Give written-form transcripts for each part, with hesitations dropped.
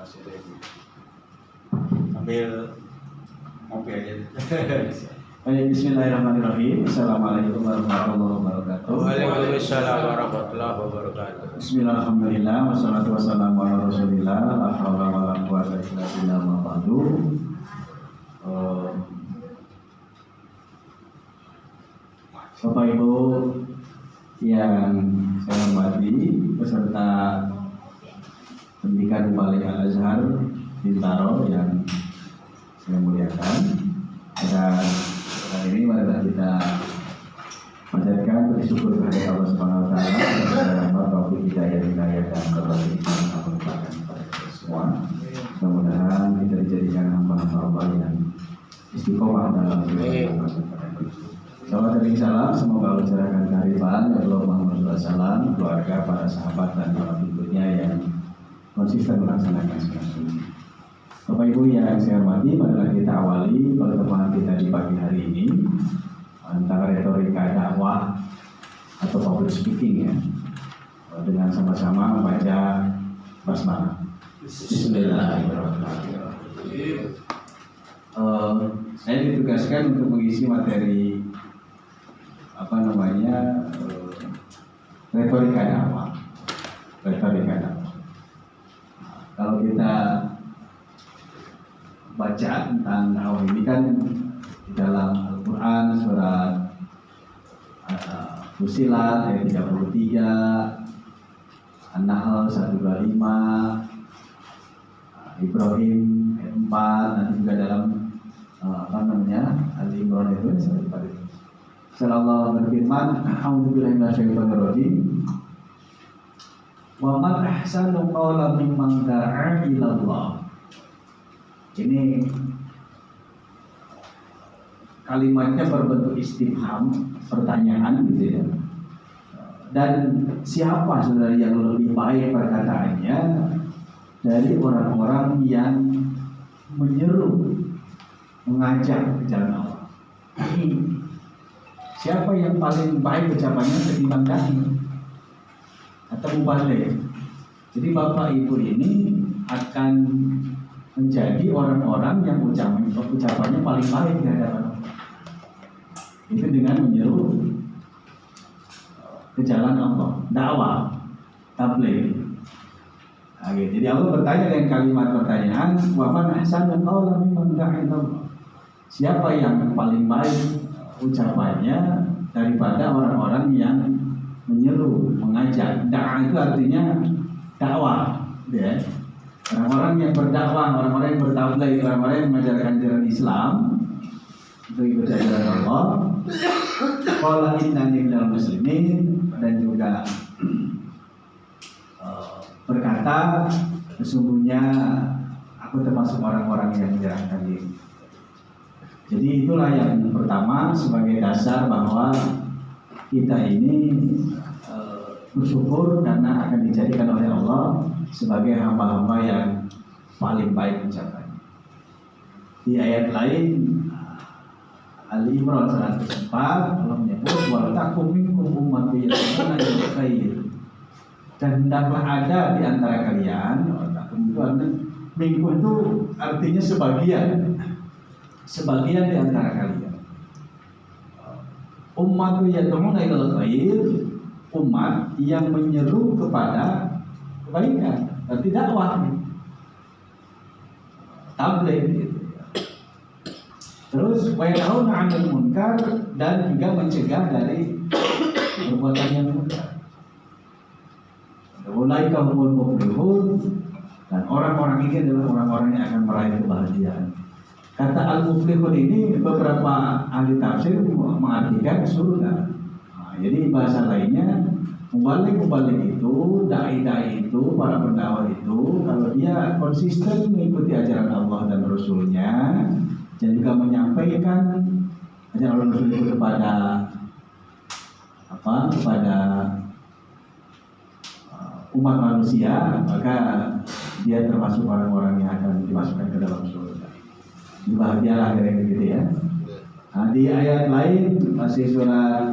masih ready. Ambil ngopi aja. Baik, bismillahirrahmanirrahim. Assalamualaikum warahmatullahi wabarakatuh. Waalaikumsalam warahmatullahi wabarakatuh. Bismillahirrahmanirrahim. Wassalatu wassalamu ala Rasulillah. La haula wala quwwata illa billah. Ma ba'du. Bapak Ibu yang saya hormati, peserta pendidikan Balik Al-Azhar Bintaro yang saya muliakan, dan hari ini marilah kita panjatkan bersyukur kepada Allah Subhanahu wa taala atas rahmat taufik hidayah dan keberkahan yang kepada kita semua. Mudah-mudahan kita dijadikan hamba-hamba Allah yang istiqomah dalam beribadah. Salawat dan salam semoga mencurahkan kehadiran Allah Muhammad SAW, keluarga, para sahabat dan para pengikutnya yang konsisten melaksanakan sunnah. Bapak Ibu yang saya hormati, marilah kita awali pertemuan kita di pagi hari ini tentang retorika dakwah atau public speaking, ya, dengan sama-sama membaca basmalah. Bismillahirrahmanirrahim. Saya ditugaskan untuk mengisi materi retorika dakwah. Kalau kita baca tentang dakwah ini kan di dalam Al-Quran surat Fussilat ayat 33, An-Nahl 125, Ibrahim ayat 4, nanti juga dalam Al-Imran itu Allah berfirman, a'udzubillahi minasyaitonir rajim. Wa man ahsanu qawlan mimman da'a ila Allah. Ini kalimatnya berbentuk istifham, pertanyaan gitu ya. Dan siapa sebenarnya yang lebih baik perkataannya dari orang-orang yang menyeru, mengajak ke jalan Allah? Siapa yang paling baik ucapannya ketimbang dai atau mubalik? Jadi Bapak Ibu ini akan menjadi orang-orang yang ucapannya paling baik di hadapan Allah. Itu dengan menyeru ke jalan Allah, dakwah, tabligh. Jadi Allah bertanya dengan kalimat pertanyaan, wa man ahsanu qawlan mimman da'a ila Allah. Siapa yang paling baik ucapannya daripada orang-orang yang menyeru, mengajak. Dakwah itu artinya dakwah, ya. Orang-orang yang berdakwah, orang-orang yang bertabligh, orang-orang yang mengajarkan ajaran Islam untuk ikut ajaran Allah. Qala innani minal muslimin, dan juga berkata sesungguhnya aku termasuk orang-orang yang menyerahkan diri. Jadi itulah yang pertama sebagai dasar bahwa kita ini bersyukur karena akan dijadikan oleh Allah sebagai hamba-hamba yang paling baik ucapannya. Di ayat lain Al-Imran 104 Allah menyebut wa takum minkum ummatun yad'una ila khair. Dan hendaklah ada di antara kalian, minkum itu artinya sebagian di antara kalian. Umat yad'una ilal khair, umat yang menyeru kepada kebaikan, berarti dakwah, tabligh gitu. Terus wa yanhauna 'anil munkar, dan juga mencegah dari perbuatan yang munkar. Ulaika humul muflihun, dan orang-orang ini adalah orang-orang yang akan meraih kebahagiaan. Kata al-muflihun ini beberapa ahli tafsir mengartikan surga. Jadi bahasa lainnya, mubalik itu, dai-dai itu, para pendakwah itu, kalau dia konsisten mengikuti ajaran Allah dan Rasulnya, dan juga menyampaikan ajaran Allah Rasul itu kepada umat manusia, maka dia termasuk orang-orang yang akan dimasukkan ke dalam surga. Bahagialah kira-kira gitu ya. Nah, di ayat lain masih surat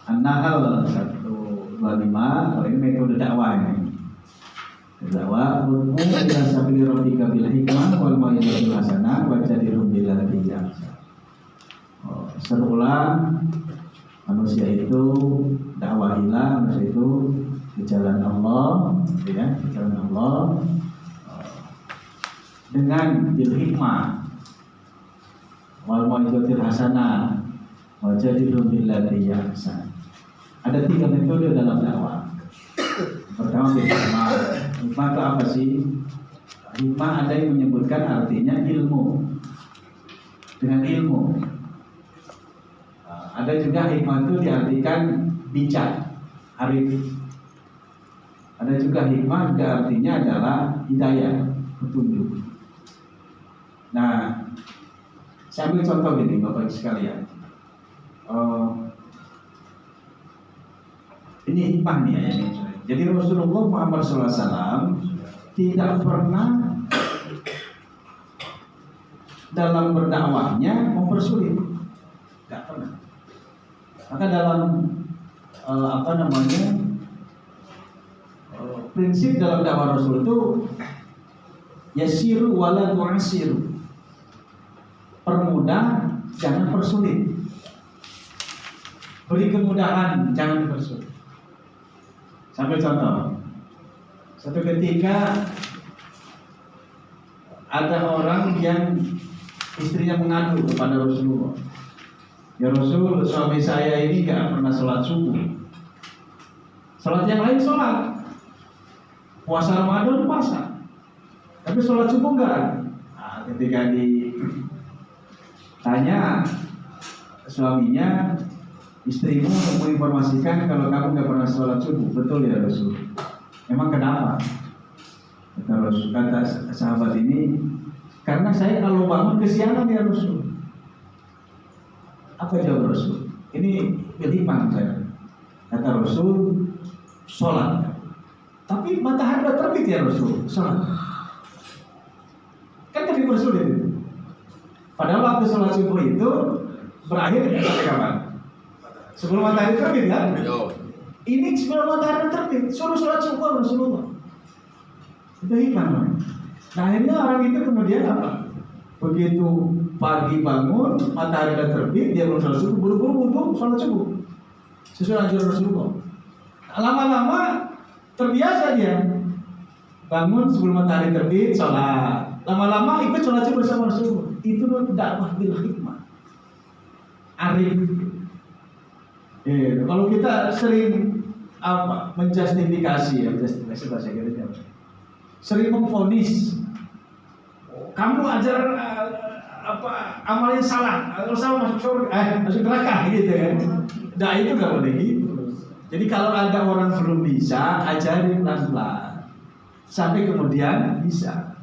An-Nahl 125, kalau ini metode dakwah ini. Dakwah ud'u ila sabili rabbika bil hikmah wal mau'izatil hasanah wajadilhum billati hiya ahsan. Serulah manusia itu dakwahilah manusia itu di jalan Allah, ya, di jalan Allah dengan bil hikmah wal mau'izatil hasanah wajadilhum billati hiya ahsan. Ada 3 metode dalam dakwah. Pertama hikmah. Hikmah itu apa sih? Hikmah ada yang menyebutkan artinya ilmu. Dengan ilmu. Ada juga hikmah itu diartikan bijak, arif. Ada juga hikmah juga artinya adalah hidayah, petunjuk. Nah, saya ambil contoh gini Bapak sekalian. Ini hikmah nih ya. Jadi Rasulullah Muhammad SAW tidak pernah dalam berdakwahnya mempersulit, tidak pernah. Maka dalam prinsip dalam dakwah Rasul itu yasiru wala tu'asiru, permudah jangan persulit, beri kemudahan jangan persulit. Sampai contoh, satu ketika ada orang yang istrinya mengadu kepada Rasulullah, ya Rasul, suami saya ini gak pernah sholat subuh. Sholat yang lain sholat, puasa Ramadan puasa, tapi sholat subuh enggak. Nah, ketika ditanya suaminya, istrimu menginformasikan kalau kamu gak pernah sholat subuh, betul ya Rasul? Emang kenapa? Kata sahabat ini, karena saya kalau bangun kesiangan ya Rasul. Apa jawab Rasul? Ini hikmah saya. Kata Rasul, sholat. Tapi matahari sudah terbit ya Rasul, sholat. Kan tadi persulit itu. Padahal waktu sholat subuh itu berakhir sampai kapan? Sebelum matahari terbit kan? Ini sebelum matahari terbit, suruh sholat subuh Rasulullah. Itu hikmah. Nah akhirnya orang itu kemudian apa? Begitu pagi bangun, matahari sudah terbit, dia belum sholat subuh, buru-buru untuk sholat subuh sesuai anjuran Rasulullah. Lama-lama terbiasa dia bangun sebelum matahari terbit, sholat. Lama-lama ikut sholat subuh bersama Rasulullah. Itu dakwah bil hikmah, arif. Kalau kita sering menjustifikasi bahasa kita sering memvonis, kamu ajar amalnya salah, kalau salah masuk surga, masuk neraka gitu kan. Nah itu nggak boleh gitu. Jadi kalau ada orang belum bisa, ajarin pelan-pelan sampai kemudian bisa.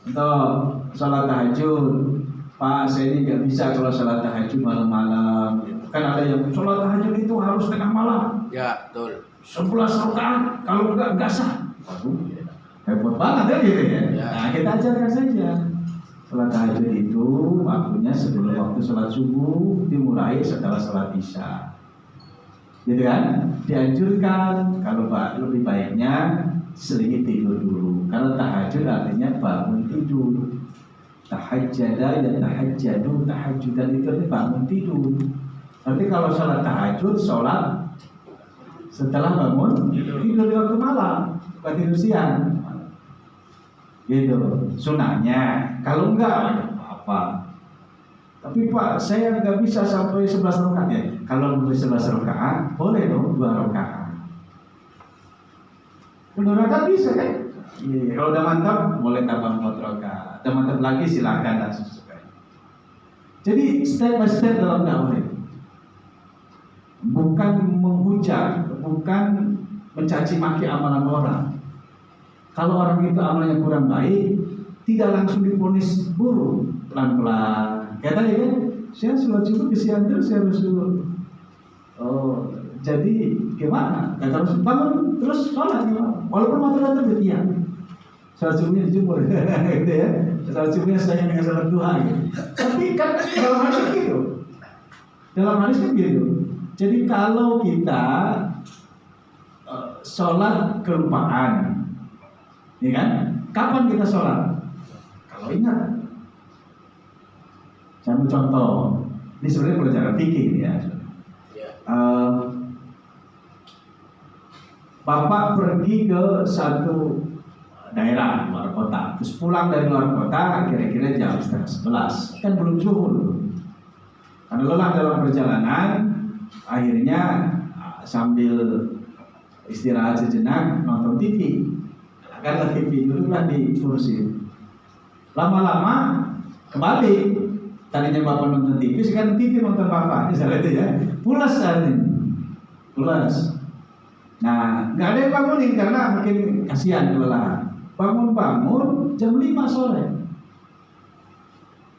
Untuk sholat tahajud, Pak saya ini nggak bisa kalau sholat tahajud malam-malam. Kan ada yang sholat tahajud itu harus tengah malam. Ya, betul. 11 rakaat, kalau enggak sah. Waduh, repot banget kan gitu ya. Nah, kita ajarkan saja. Sholat tahajud itu waktunya sebelum waktu sholat subuh, dimulai setelah sholat isya. Gitu kan? Dianjurkan kalau Pak lebih baiknya selingi tidur dulu. Karena tahajud artinya bangun tidur. Tahajjada ya tahajjadu, tahajjudan itu artinya bangun tidur. Tapi kalau sholat tahajud, sholat setelah bangun tidur di waktu malam, bukan tidur siang. Gitu, sunahnya. Kalau enggak, apa? Tapi Pak, saya nggak bisa sampai 11 rakaat ya. Kalau lebih 11 rakaat, boleh dong 2 rakaat. 2 rakaat bisa kan? Iya. Kalau udah mantap, boleh tambah 4 rakaat. Udah mantap lagi silakan dan sesuai. Jadi step by step dalam dakwah itu. Bukan menghujat, bukan mencaci maki amalan orang. Kalau orang itu amalnya kurang baik, tidak langsung divonis buruk, pelan-pelan. Kayak tadi kan, saya sholat subuh kesian terus saya Rasul. Oh, jadi gimana? Kata Rasul bangun terus sholat gimana? Walaupun matahari terbit ya. Sholat subuhnya dijemur, gitu ya. Sholat subuhnya saya dengan sholat duha. Gitu. Tapi kan dalam hadis gitu. Dalam hadis kan gitu. Jadi kalau kita sholat kelupaan, ya kan? Kapan kita sholat? Kalau ingat. Saya ambil contoh. Ini sebenarnya pelajaran fikih ya. Bapak pergi ke satu daerah luar kota, terus pulang dari luar kota kira-kira jam 10:30, kan belum zuhur. Karena lelah dalam perjalanan, akhirnya sambil istirahat sejenak nonton TV. Karena TV duduklah di kursi. Lama-lama kembali. Tadinya bapak nonton TV, sekarang TV nonton bapak. Misalnya itu ya, pulas saat ini, pulas. Nah, nggak ada yang bangunin karena makin kasihan kelelahan. Bangun-bangun jam 5 sore.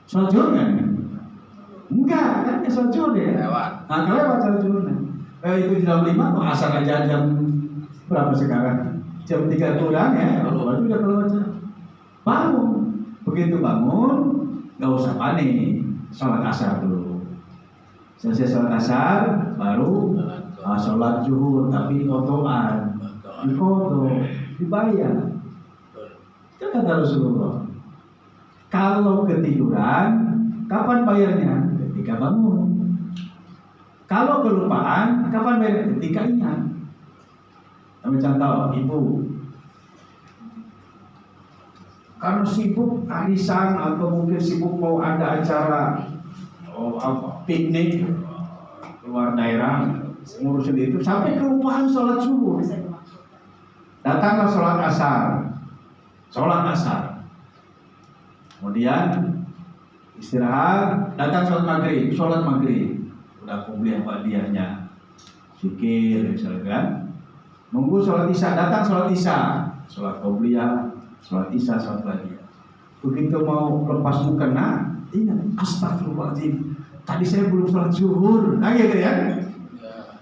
Sholat zuhur kan? Enggak, kan ya sholat zuhur ya. Nah, kelewat sholat zuhurnya. Itu jam 5, kok asal aja jam berapa sekarang? Jam 3 kurang ya, baru udah keluar. Bangun. Begitu bangun, nggak usah panik. Sholat asar dulu. Selesai sholat asar, baru sholat zuhur, tapi kotoan, dikoto, dibayar. Itu kata Rasulullah. Kalau ketiduran, kapan bayarnya? Ketika bangun. Kalau kelupaan, kapan bayarnya? Ketika ingat. Ambil contoh, ibu. Karena sibuk arisan atau mungkin sibuk mau ada acara piknik luar daerah, ngurusin itu sampai kelupaan sholat subuh. Datanglah sholat asar. Kemudian istirahat, datang sholat maghrib. Udah kubliah badiahnya, zikir misalnya kan. Nunggu sholat isya, datang sholat isya, sholat kubliah, sholat isya, sholat badiah. Begitu mau lepas mukena, ingat, astagfirullahaladzim, tadi saya belum sholat zuhur. Nah gitu ya.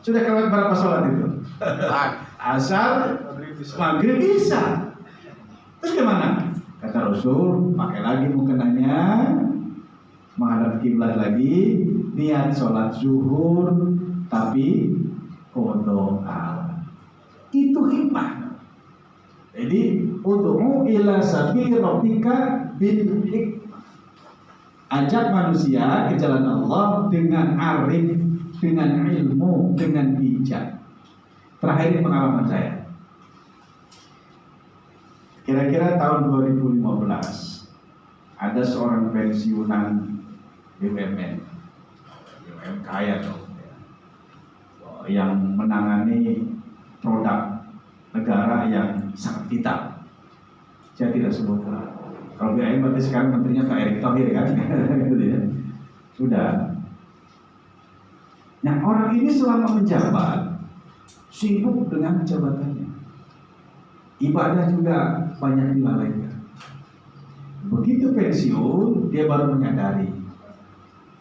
Sudah kelewat berapa sholat itu? Asar, maghrib, isya. Terus gimana? Kata Rasul, pakai lagi mukenanya, menghadap kiblat lagi, niat sholat zuhur, tapi qodha. Itu hikmah. Jadi, ud'u ila sabili rabbika bil hikmah. Ajak manusia ke jalan Allah dengan arif, dengan ilmu, dengan bijak. Terakhir ini pengalaman saya. Kira-kira tahun 2015 ada seorang pensiunan BUMN kaya dong, yang menangani produk negara yang sangat vital. Saya tidak sebut. Kalau BUMN berarti sekarang menterinya Pak Erick Thohir kan, gitu ya. Sudah. Nah, orang ini selama menjabat sibuk dengan jabatannya. Ibadah juga banyak dilalaikan. Begitu pensiun, dia baru menyadari.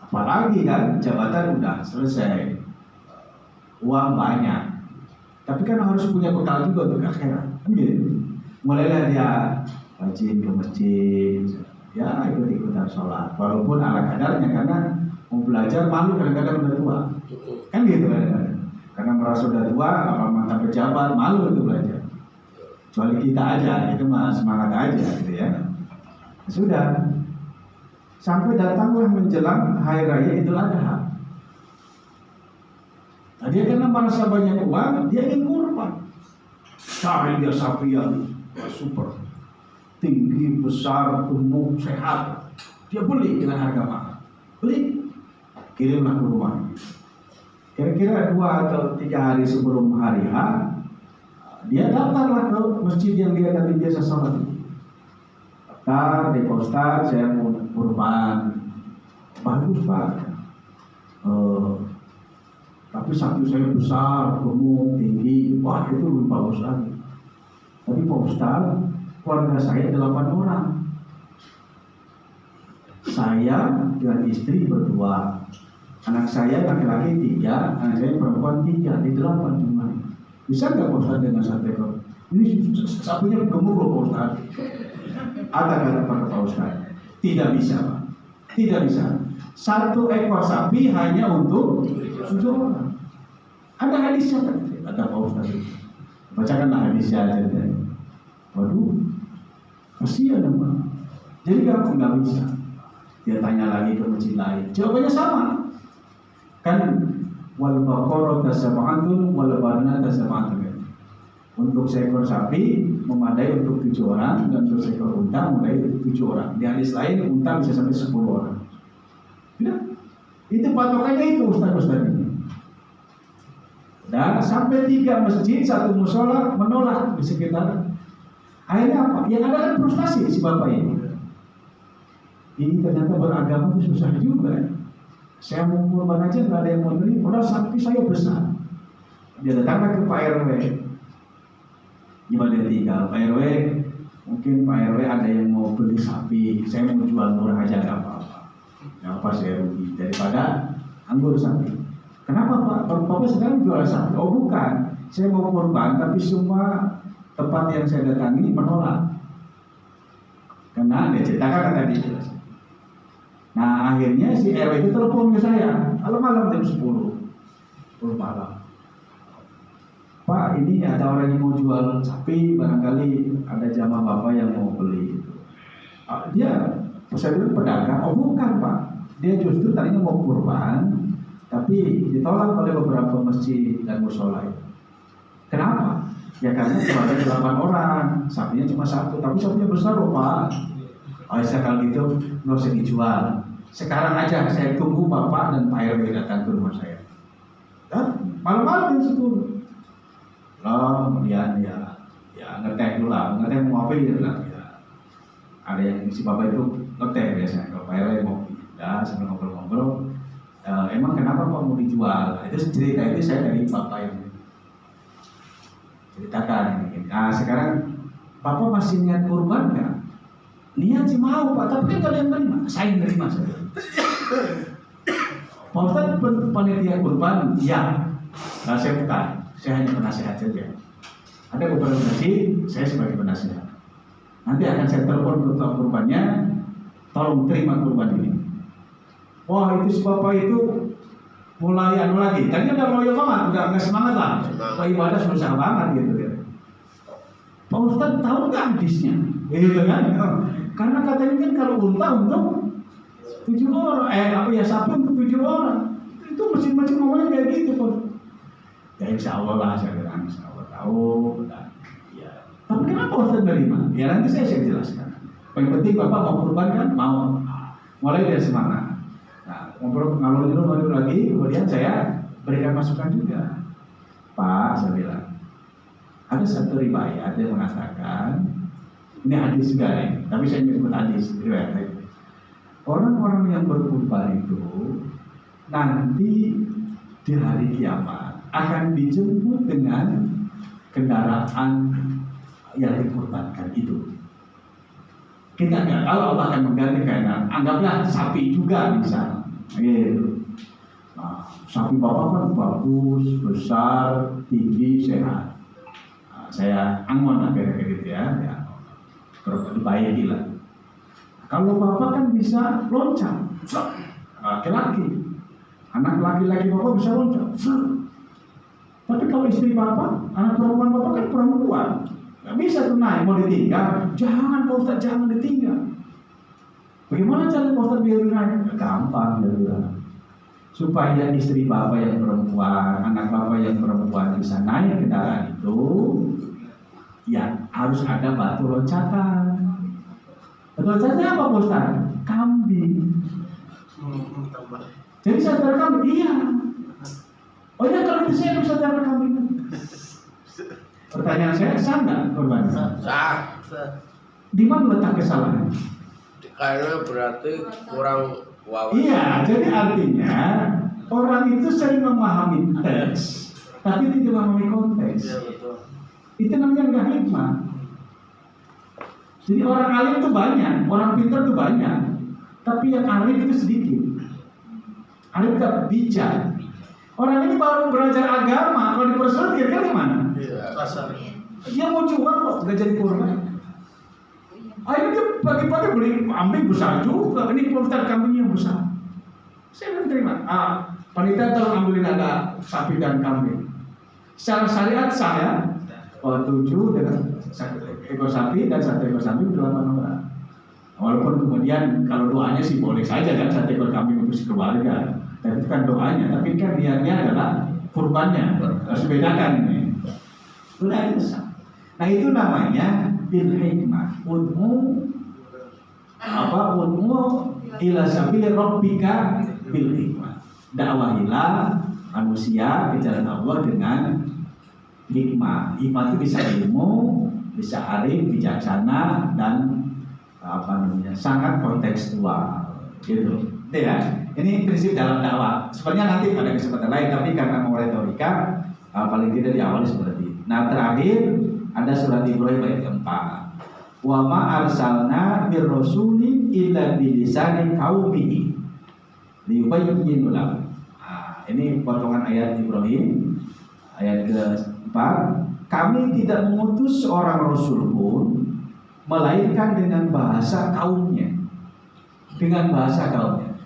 Apalagi kan jabatan udah selesai, uang banyak, tapi kan harus punya bekal juga untuk akhirat. Gitu. Mulailah dia rajin ke masjid, ya ikut-ikutan sholat, walaupun ala kadarnya karena mau belajar malu kadang-kadang udah tua, kan gitu kadang-kadang. Karena merasa udah tua, kalau mantan pejabat malu itu belajar. Kecuali kita aja, itu mah semangat aja gitu ya. Sudah. Sampai datanglah menjelang hari raya Idul Adha. Nah, dia karena merasa banyak uang, dia ingin kurban. Cari dia sapi yang super, tinggi, besar, gemuk, sehat. Dia beli dengan harga mahal. Beli, kirimlah ke rumah. Kira-kira 2 atau 3 hari sebelum hari H, dia daftarlah ke masjid yang dia tadi biasa sholat. Daftar di Ustaz, saya mau kurban. Bagus Pak. Tapi sapi saya besar, gemuk, tinggi. Wah, itu lebih bagus lagi. Tapi Pak Ustaz, keluarga saya 8 orang. Saya dengan istri berdua. Anak saya laki-laki 3, anak saya perempuan 3, di 8 jumlahnya. Bisa nggak Pak Ustaz dengan 1 ekor? Ini sapinya gemuk loh Pak Ustaz. Ada kata Pak Ustaz? Tidak bisa Pak. Tidak bisa. 1 ekor sapi hanya untuk 7 orang. Ada hadisnya kan? Kata Pak Ustaz. Bacakanlah hadisnya aja. Waduh, Kasihan dong Pak. Jadi nggak bisa. Dia tanya lagi ke masjid lain, jawabannya sama. Kan wal baqarah tasab'atun wal barna tasab'atun. Untuk seekor sapi memadai untuk 7 orang dan untuk seekor unta memadai untuk 7 orang. Di hadis lain unta bisa sampai 10 orang. Ya, itu patokannya itu ustaz-ustaz ini. Dan sampai 3 masjid, 1 musola menolak di sekitar. Akhirnya apa? Yang ada kan frustasi si bapak ini. Ini ternyata beragama itu susah juga. Saya mau kurban aja nggak ada yang mau beli, padahal sapi saya besar. Dia datanglah ke Pak RW. Gimana dia tinggal? Pak RW, mungkin Pak RW ada yang mau beli sapi. Saya mau jual murah aja nggak apa-apa. Nggak apa saya rugi daripada anggur sapi. Kenapa Pak? Bapak sekarang jual sapi? Oh bukan, saya mau kurban, tapi semua tempat yang saya datangi menolak. Karena dia ceritakan kan tadi. Nah akhirnya si RW itu telepon ke saya malam-malam jam 10 malam. Pak, ini ada orang yang mau jual sapi, barangkali ada jamaah bapak yang mau beli. Dia saya bilang pedagang, oh bukan Pak, dia justru tadinya mau kurban, tapi ditolak oleh beberapa masjid dan musola itu. Kenapa? Ya karena cuma ada 8 orang, sapinya cuma 1, tapi sapinya besar loh Pak. Oh saya kalau gitu nggak usah dijual. Sekarang aja saya tunggu bapak dan Pak RW datang ke rumah saya. Dan malam-malam jam 10. Loh, kemudian ya ngeteh dulu lah, ngeteh mau apa dia bilang ya. Ada yang si bapak itu ngeteh biasanya kalau Pak RW mau ya sambil ngobrol-ngobrol. Emang kenapa Pak mau dijual? Nah, itu cerita itu saya dari bapak yang ceritakan ini. Nah sekarang bapak masih niat kurban nggak? Niat sih mau Pak, tapi kan kalian nerima. Saya nerima saja. Pak Ustadz panitia kurban, ya. Nah, saya bukan. Saya hanya penasehat saja. Ada beberapa masjid, saya sebagai penasehat. Nanti akan saya telepon ketua kurbannya, tolong terima kurban ini. Wah itu si bapak itu mulai anu lagi. Tadi udah loyal banget, udah semangat lah. Pak ibadah susah banget gitu ya. Pak Ustadz tahu nggak hadisnya? Gitu kan? Karena katanya kan kalau unta untuk 7 orang, sapi untuk 7 orang. Itu masjid-masjid ngomongnya kayak gitu Pak. Ya insya Allah lah saya bilang, insya Allah tahu. Dan, ya. Tapi kenapa Ustadz nerima? Ya nanti saya jelaskan. Yang penting bapak mau kurban kan? Mau. Mulai dari semangat. Nah, ngobrol ngalor dulu lagi, kemudian saya berikan masukan juga. Pak, saya bilang, ada satu riwayat yang mengatakan, ini hadis juga nih, tapi saya menyebut hadis riwayat. Orang-orang yang berkurban itu nanti di hari kiamat akan dijemput dengan kendaraan yang dikurbankan itu. Kita nggak tahu Allah akan mengganti kendaraan. Anggaplah sapi juga misalnya. Gitu. Nah, sapi bapak kan bagus, besar, tinggi, sehat. Nah, saya angon akhirnya gitu ya. Terus dibayar lah. Kalau bapak kan bisa loncat, laki-laki. Anak laki-laki bapak bisa loncat. Tapi kalau istri bapak, anak perempuan bapak kan perempuan, nggak bisa tuh naik, mau ditinggal. Jangan Pak Ustadz, jangan ditinggal. Bagaimana cara Pak Ustadz biar naik? Gampang dia bilang. Supaya istri bapak yang perempuan, anak bapak yang perempuan bisa naik kendaraan itu, ya harus ada batu loncatan. Batu loncatannya apa Pak Ustadz? Kambing. Jadi saudara kambing, iya. Oh ya kalau itu saya bisa saudara kambing. Pertanyaan saya, sah nggak korban? Sah. Di mana letak kesalahan? Karena berarti kurang wawasan. Iya, jadi artinya orang itu sering memahami teks, tapi tidak memahami konteks. Iya betul. Itu namanya nggak hikmah. Jadi orang alim itu banyak, orang pintar itu banyak, tapi yang alim itu sedikit. Alim tidak bijak. Orang ini baru belajar agama, kalau dipersulit kira-kira gimana? Iya. Pasar. Dia mau jual kok, nggak jadi kurban. Akhirnya dia pagi-pagi beli kambing besar juga. Ini Ustadz kambing yang besar. Saya bilang terima. Panitia tolong ambilin ada sapi dan kambing. Secara syariat saya 7 dengan ekor sapi dan 1 ekor sapi untuk 8 orang. Walaupun kemudian kalau doanya sih boleh saja kan 1 ekor kambing untuk sekeluarga, tapi itu kan doanya, tapi kan niatnya adalah kurbannya. Harus bedakan ini. Sudah itu. Nah itu namanya bil hikmah. Ud'u ila sabili rabbika bil hikmah. Dakwahilah manusia ke jalan Allah dengan hikmah. Hikmah itu bisa ilmu, bisa arif, bijaksana, dan sangat kontekstual. Gitu. Ya, ini prinsip dalam dakwah. Sebenarnya nanti pada kesempatan lain, tapi karena mau retorika, paling tidak diawali seperti ini. Nah terakhir ada surat Ibrahim ayat keempat. Wa ma arsalna bir rasuli illa bilisani qaumihi liyubayyinu lahum. Ini potongan ayat Ibrahim ayat keempat. Kami tidak mengutus seorang rasul pun melainkan dengan bahasa kaumnya,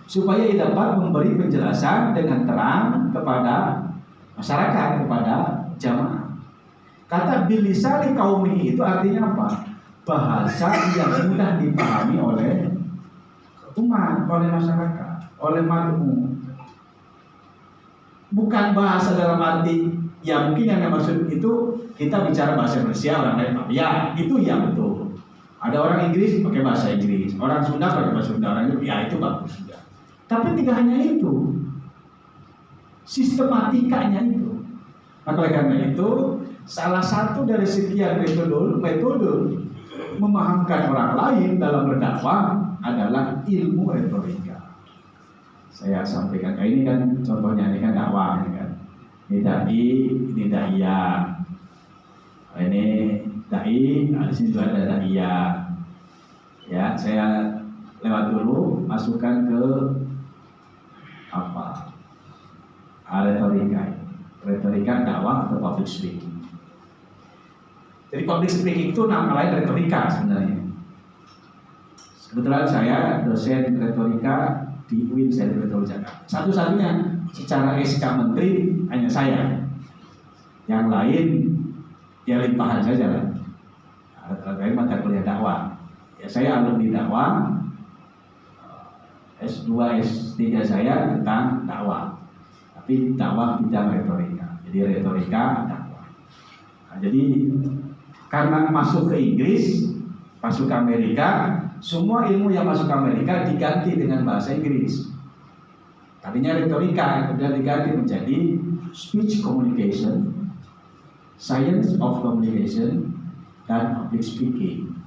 supaya ia dapat memberi penjelasan dengan terang kepada masyarakat, kepada jamaah. Kata bilisani qaumihi itu artinya apa? Bahasa yang mudah dipahami oleh umat, oleh masyarakat, oleh makmum. Bukan bahasa dalam arti ya mungkin yang maksud itu kita bicara bahasa Indonesia, orang lain ya itu ya betul. Ada orang Inggris pakai bahasa Inggris, orang Sunda pakai bahasa Sunda, orang itu ya itu bagus juga. Tapi tidak hanya itu, sistematikanya itu. Maka oleh karena itu salah satu dari sekian metode memahamkan orang lain dalam berdakwah adalah ilmu retorika. Saya sampaikan, ini kan contohnya, ini kan dakwah, ini kan. Ini dai, ini daiyah. Ini dai, di sini juga ada daiyah. Ya, saya lewat dulu, masukkan ke retorika dakwah atau public speaking. Jadi public speaking itu nama lain retorika sebenarnya. Kebetulan saya dosen retorika di UIN Saidul Jakarta. Satu-satunya secara SK Menteri hanya saya. Yang lain ya limpahan saja lah. Lain mata kuliah dakwah. Ya saya alumni dakwah. S2, S3 saya tentang dakwah. Tapi dakwah bidang retorika. Jadi retorika dakwah. Nah, jadi karena masuk ke Inggris, masuk ke Amerika, semua ilmu yang masuk ke Amerika diganti dengan bahasa Inggris. Tadinya retorika, kemudian diganti menjadi speech communication, science of communication, dan public speaking.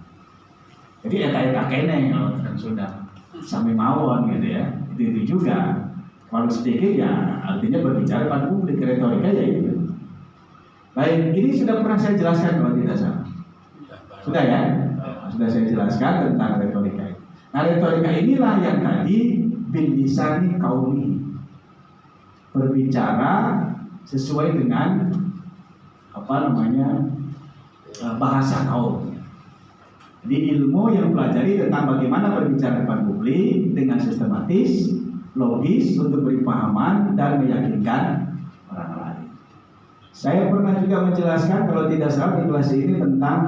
Jadi eta-eta kene kalau kan sudah sampai mawon gitu ya. Itu juga. Public speaking ya artinya berbicara pada publik, retorika ya itu. Baik, ini sudah pernah saya jelaskan kalau tidak salah. Sudah ya? Sudah saya jelaskan tentang retorika. Nah, retorika inilah yang tadi bilisani qaumi, berbicara sesuai dengan bahasa kaum. Jadi ilmu yang pelajari tentang bagaimana berbicara depan publik dengan sistematis, logis untuk beri pahaman dan meyakinkan orang lain. Saya pernah juga menjelaskan kalau tidak salah di kelas ini tentang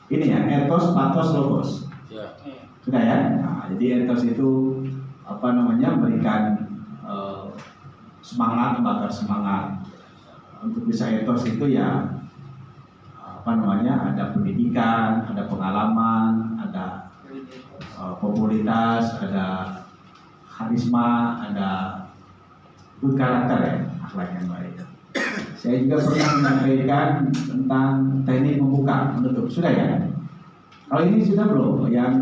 ini ya, ethos, pathos, logos. Ya. Sudah ya. Nah, jadi ethos itu memberikan semangat, membakar semangat. Untuk bisa ethos itu ya ada pendidikan, ada pengalaman, ada popularitas, ada karisma, ada good karakter ya, akhlak yang baik. Saya juga pernah menyampaikan tentang teknik membuka, menutup. Sudah ya? Kalau ini sudah belum? Yang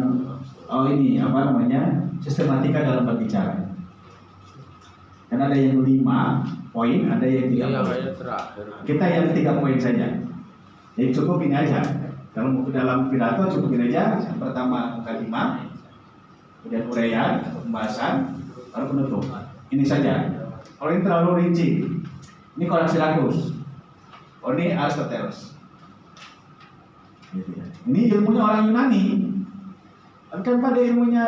sistematika dalam berbicara. Kan ada yang 5 poin, ada yang 3 poin. Kita yang 3 poin saja. Jadi cukup ini aja. Kalau dalam pidato cukup ini aja. Yang pertama mukadimah, kemudian uraian, pembahasan, lalu penutup. Ini saja. Kalau ini terlalu rinci, ini Koraksilakus. Oh ini Aristoteles. Ini ilmunya orang Yunani. Kan pada ilmunya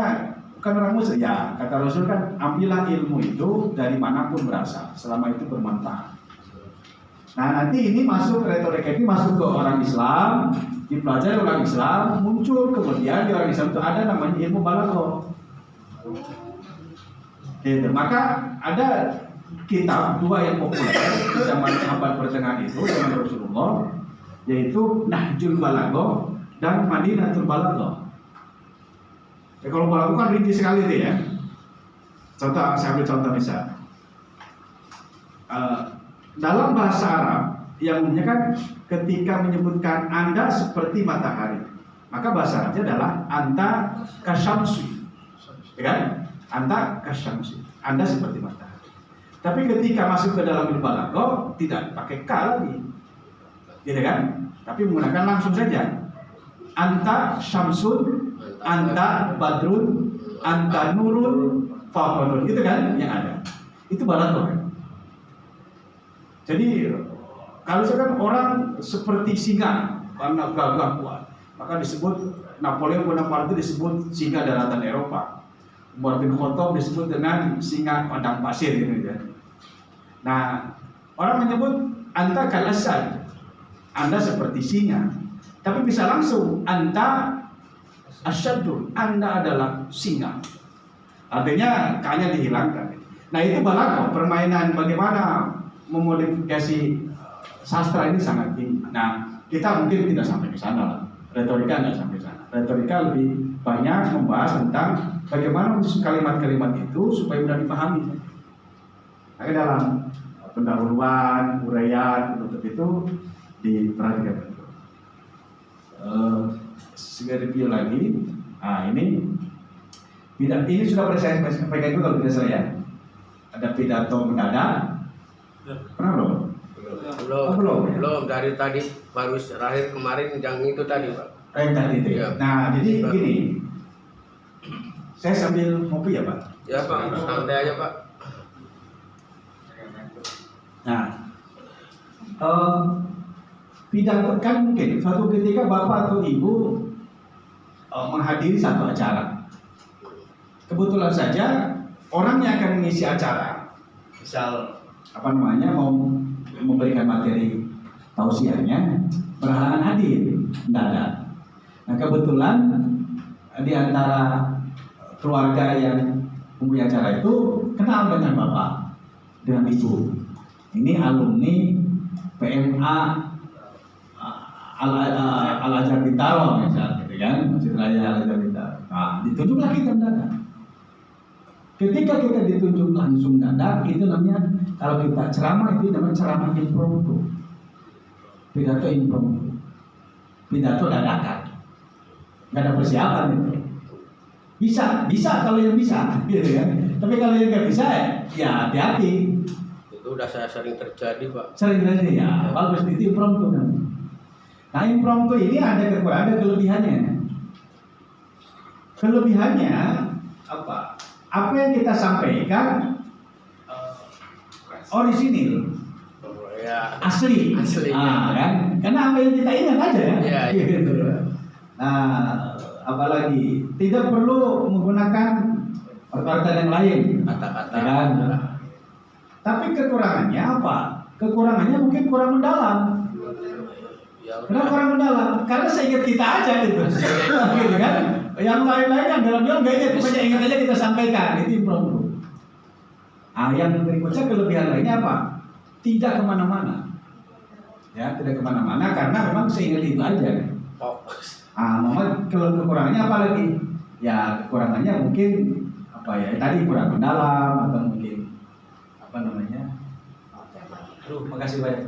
bukan orang Muslim. Ya, kata Rasul kan ambillah ilmu itu dari manapun berasal, selama itu bermanfaat. Nah nanti ini masuk retorika ini masuk ke orang Islam, dipelajari orang Islam, muncul kemudian di orang Islam itu ada namanya ilmu balaghah. Gitu. Maka ada kitab dua yang populer di zaman abad pertengahan itu zaman Rasulullah, yaitu Nahjul Balaghah dan Madinatul Balaghah. Ya, kalau balaghah kan rinci sekali itu ya. Contoh, saya ambil contoh misal. Dalam bahasa Arab yang umumnya kan ketika menyebutkan Anda seperti matahari, maka bahasa Arabnya adalah anta kasyamsi, ya kan? Anta kasyamsi, Anda seperti matahari. Tapi ketika masuk ke dalam ilmu balaghah tidak pakai ka lagi, gitu kan? Tapi menggunakan langsung saja. Anta syamsun, anta badrun, anta nurun, fahrun, itu kan yang ada. Itu balaghah. Jadi kalau misalkan orang seperti singa, karena gagah kuat, maka disebut Napoleon Bonaparte disebut singa daratan Eropa. Umar bin Khattab disebut dengan singa padang pasir gitu ya. Nah, orang menyebut anta kal asad, Anda seperti singa. Tapi bisa langsung anta asyadun, Anda adalah singa. Artinya k-nya dihilangkan. Nah, itu balaghah, permainan bagaimana memodifikasi sastra ini sangat tinggi. Nah, kita mungkin tidak sampai ke sana lah. Retorika tidak sampai sana. Retorika lebih banyak membahas tentang bagaimana menyusun kalimat-kalimat itu supaya mudah dipahami. Nah, dalam pendahuluan, uraian, penutup itu diperhatikan. Segera review lagi. Nah, ini sudah pernah saya sampaikan juga kalau tidak salah ya. Ada pidato mendadak. Pernah belum? Belum. Dari tadi baru terakhir kemarin yang itu tadi, Pak. Yang tadi itu ya. Nah, jadi begini. Saya sambil ngopi ya, Pak. Ya, Pak. Santai aja, Pak. Nah, pidato kan mungkin suatu ketika Bapak atau Ibu menghadiri satu acara. Kebetulan saja orang yang akan mengisi acara, misal mau memberikan materi tausiahnya berhalangan hadir, tidak ada. Nah, kebetulan di antara keluarga yang mempunyai acara itu kenal dengan Bapak, dengan Ibu. Ini alumni PMA Al-Azhar Bintaro misalnya, gitu kan? Masjid Raya Al-Azhar Bintaro. Nah, ditunjuklah kita mendadak. Ketika kita ditunjuk langsung mendadak, itu namanya kalau kita ceramah itu namanya ceramah impromptu. Pidato impromptu. Pidato dadakan. Nggak ada persiapan itu. Bisa kalau yang bisa, gitu kan? Tapi kalau yang nggak bisa, ya hati-hati. Itu udah saya sering terjadi, Pak. Sering terjadi ya. Bagus itu impromptu kan. Nah, impromptu ini ada kekurangan, ada kelebihannya. Kelebihannya apa? Apa yang kita sampaikan orisinil, Ya. asli. Kan? Karena apa yang kita ingat aja ya. Ya, gitu. Nah, apalagi tidak perlu menggunakan kata-kata yang lain, Kata-kata. kan? Tapi kekurangannya apa? Kekurangannya mungkin kurang mendalam. Ya, Kenapa kurang mendalam? Karena seingat kita aja gitu, gitu kan? Yang lain-lain yang dalam-dalam nggak ingat, pokoknya ingat aja kita sampaikan, itu impromptu. Yang berikutnya kelebihan lainnya apa? Tidak kemana-mana, ya tidak kemana-mana karena memang seingat itu aja. fokus. Memang kekurangannya apa lagi? Ya kekurangannya mungkin apa ya? Tadi kurang mendalam atau mungkin apa namanya? Makasih banyak.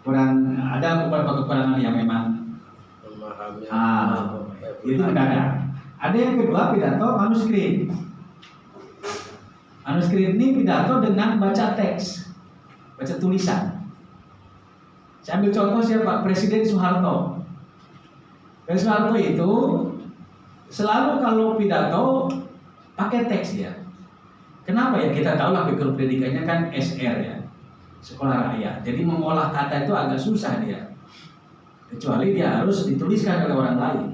Kurang ada beberapa kekurangan yang memang Memahami. itu mendadak. Ada yang kedua pidato manuskrip. Manuskrip ini pidato dengan baca teks, baca tulisan. Saya ambil contoh siapa? Presiden Soeharto. Presiden Soeharto itu selalu kalau pidato pakai teks dia. Kenapa ya? Kita tahu lah background pendidikannya kan SR ya, sekolah rakyat. Jadi mengolah kata itu agak susah dia. Kecuali dia harus dituliskan oleh orang lain.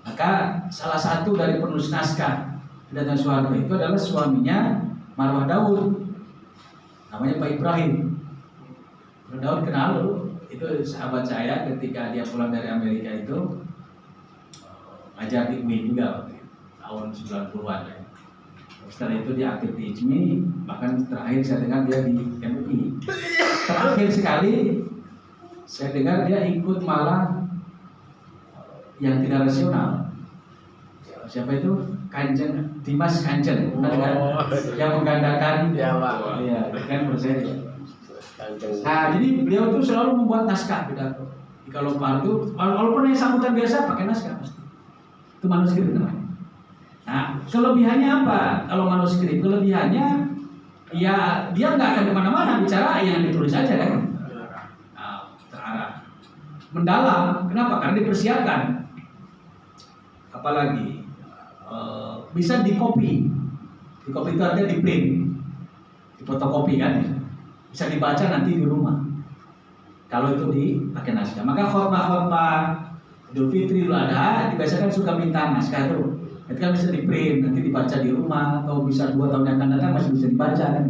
Maka salah satu dari penulis naskah pidato Soeharto itu adalah suaminya Marwah Daud, namanya Pak Ibrahim. Daud kenal dulu, itu sahabat saya ketika dia pulang dari Amerika itu ngajar di UI juga waktu itu, tahun 90-an ya. Setelah itu dia aktif di ICMI, bahkan terakhir saya dengar dia di MUI. Terakhir sekali saya dengar dia ikut malah yang tidak rasional. Siapa itu? Kanjeng, Dimas Kanjeng, yang menggandakan Ya, Pak. iya, kan proses. Kanjeng. Nah, jadi beliau tuh selalu membuat naskah pidato. Kalau Pak itu, walaupun hanya sambutan biasa pakai naskah pasti. Itu manuskrip namanya. Nah, kelebihannya apa? Kalau manuskrip, kelebihannya ya dia nggak akan kemana-mana, bicara yang ditulis aja kan. Nah, terarah, mendalam. Kenapa? Karena dipersiapkan. Apalagi bisa di copy itu artinya di print, di fotokopi kan, bisa dibaca nanti di rumah kalau itu dipakai naskah. Maka khotbah Idul Fitri, Idul Adha dibiasakan suka minta naskah itu, itu kan bisa di print nanti dibaca di rumah, atau bisa 2 tahun yang akan datang masih bisa dibaca kan.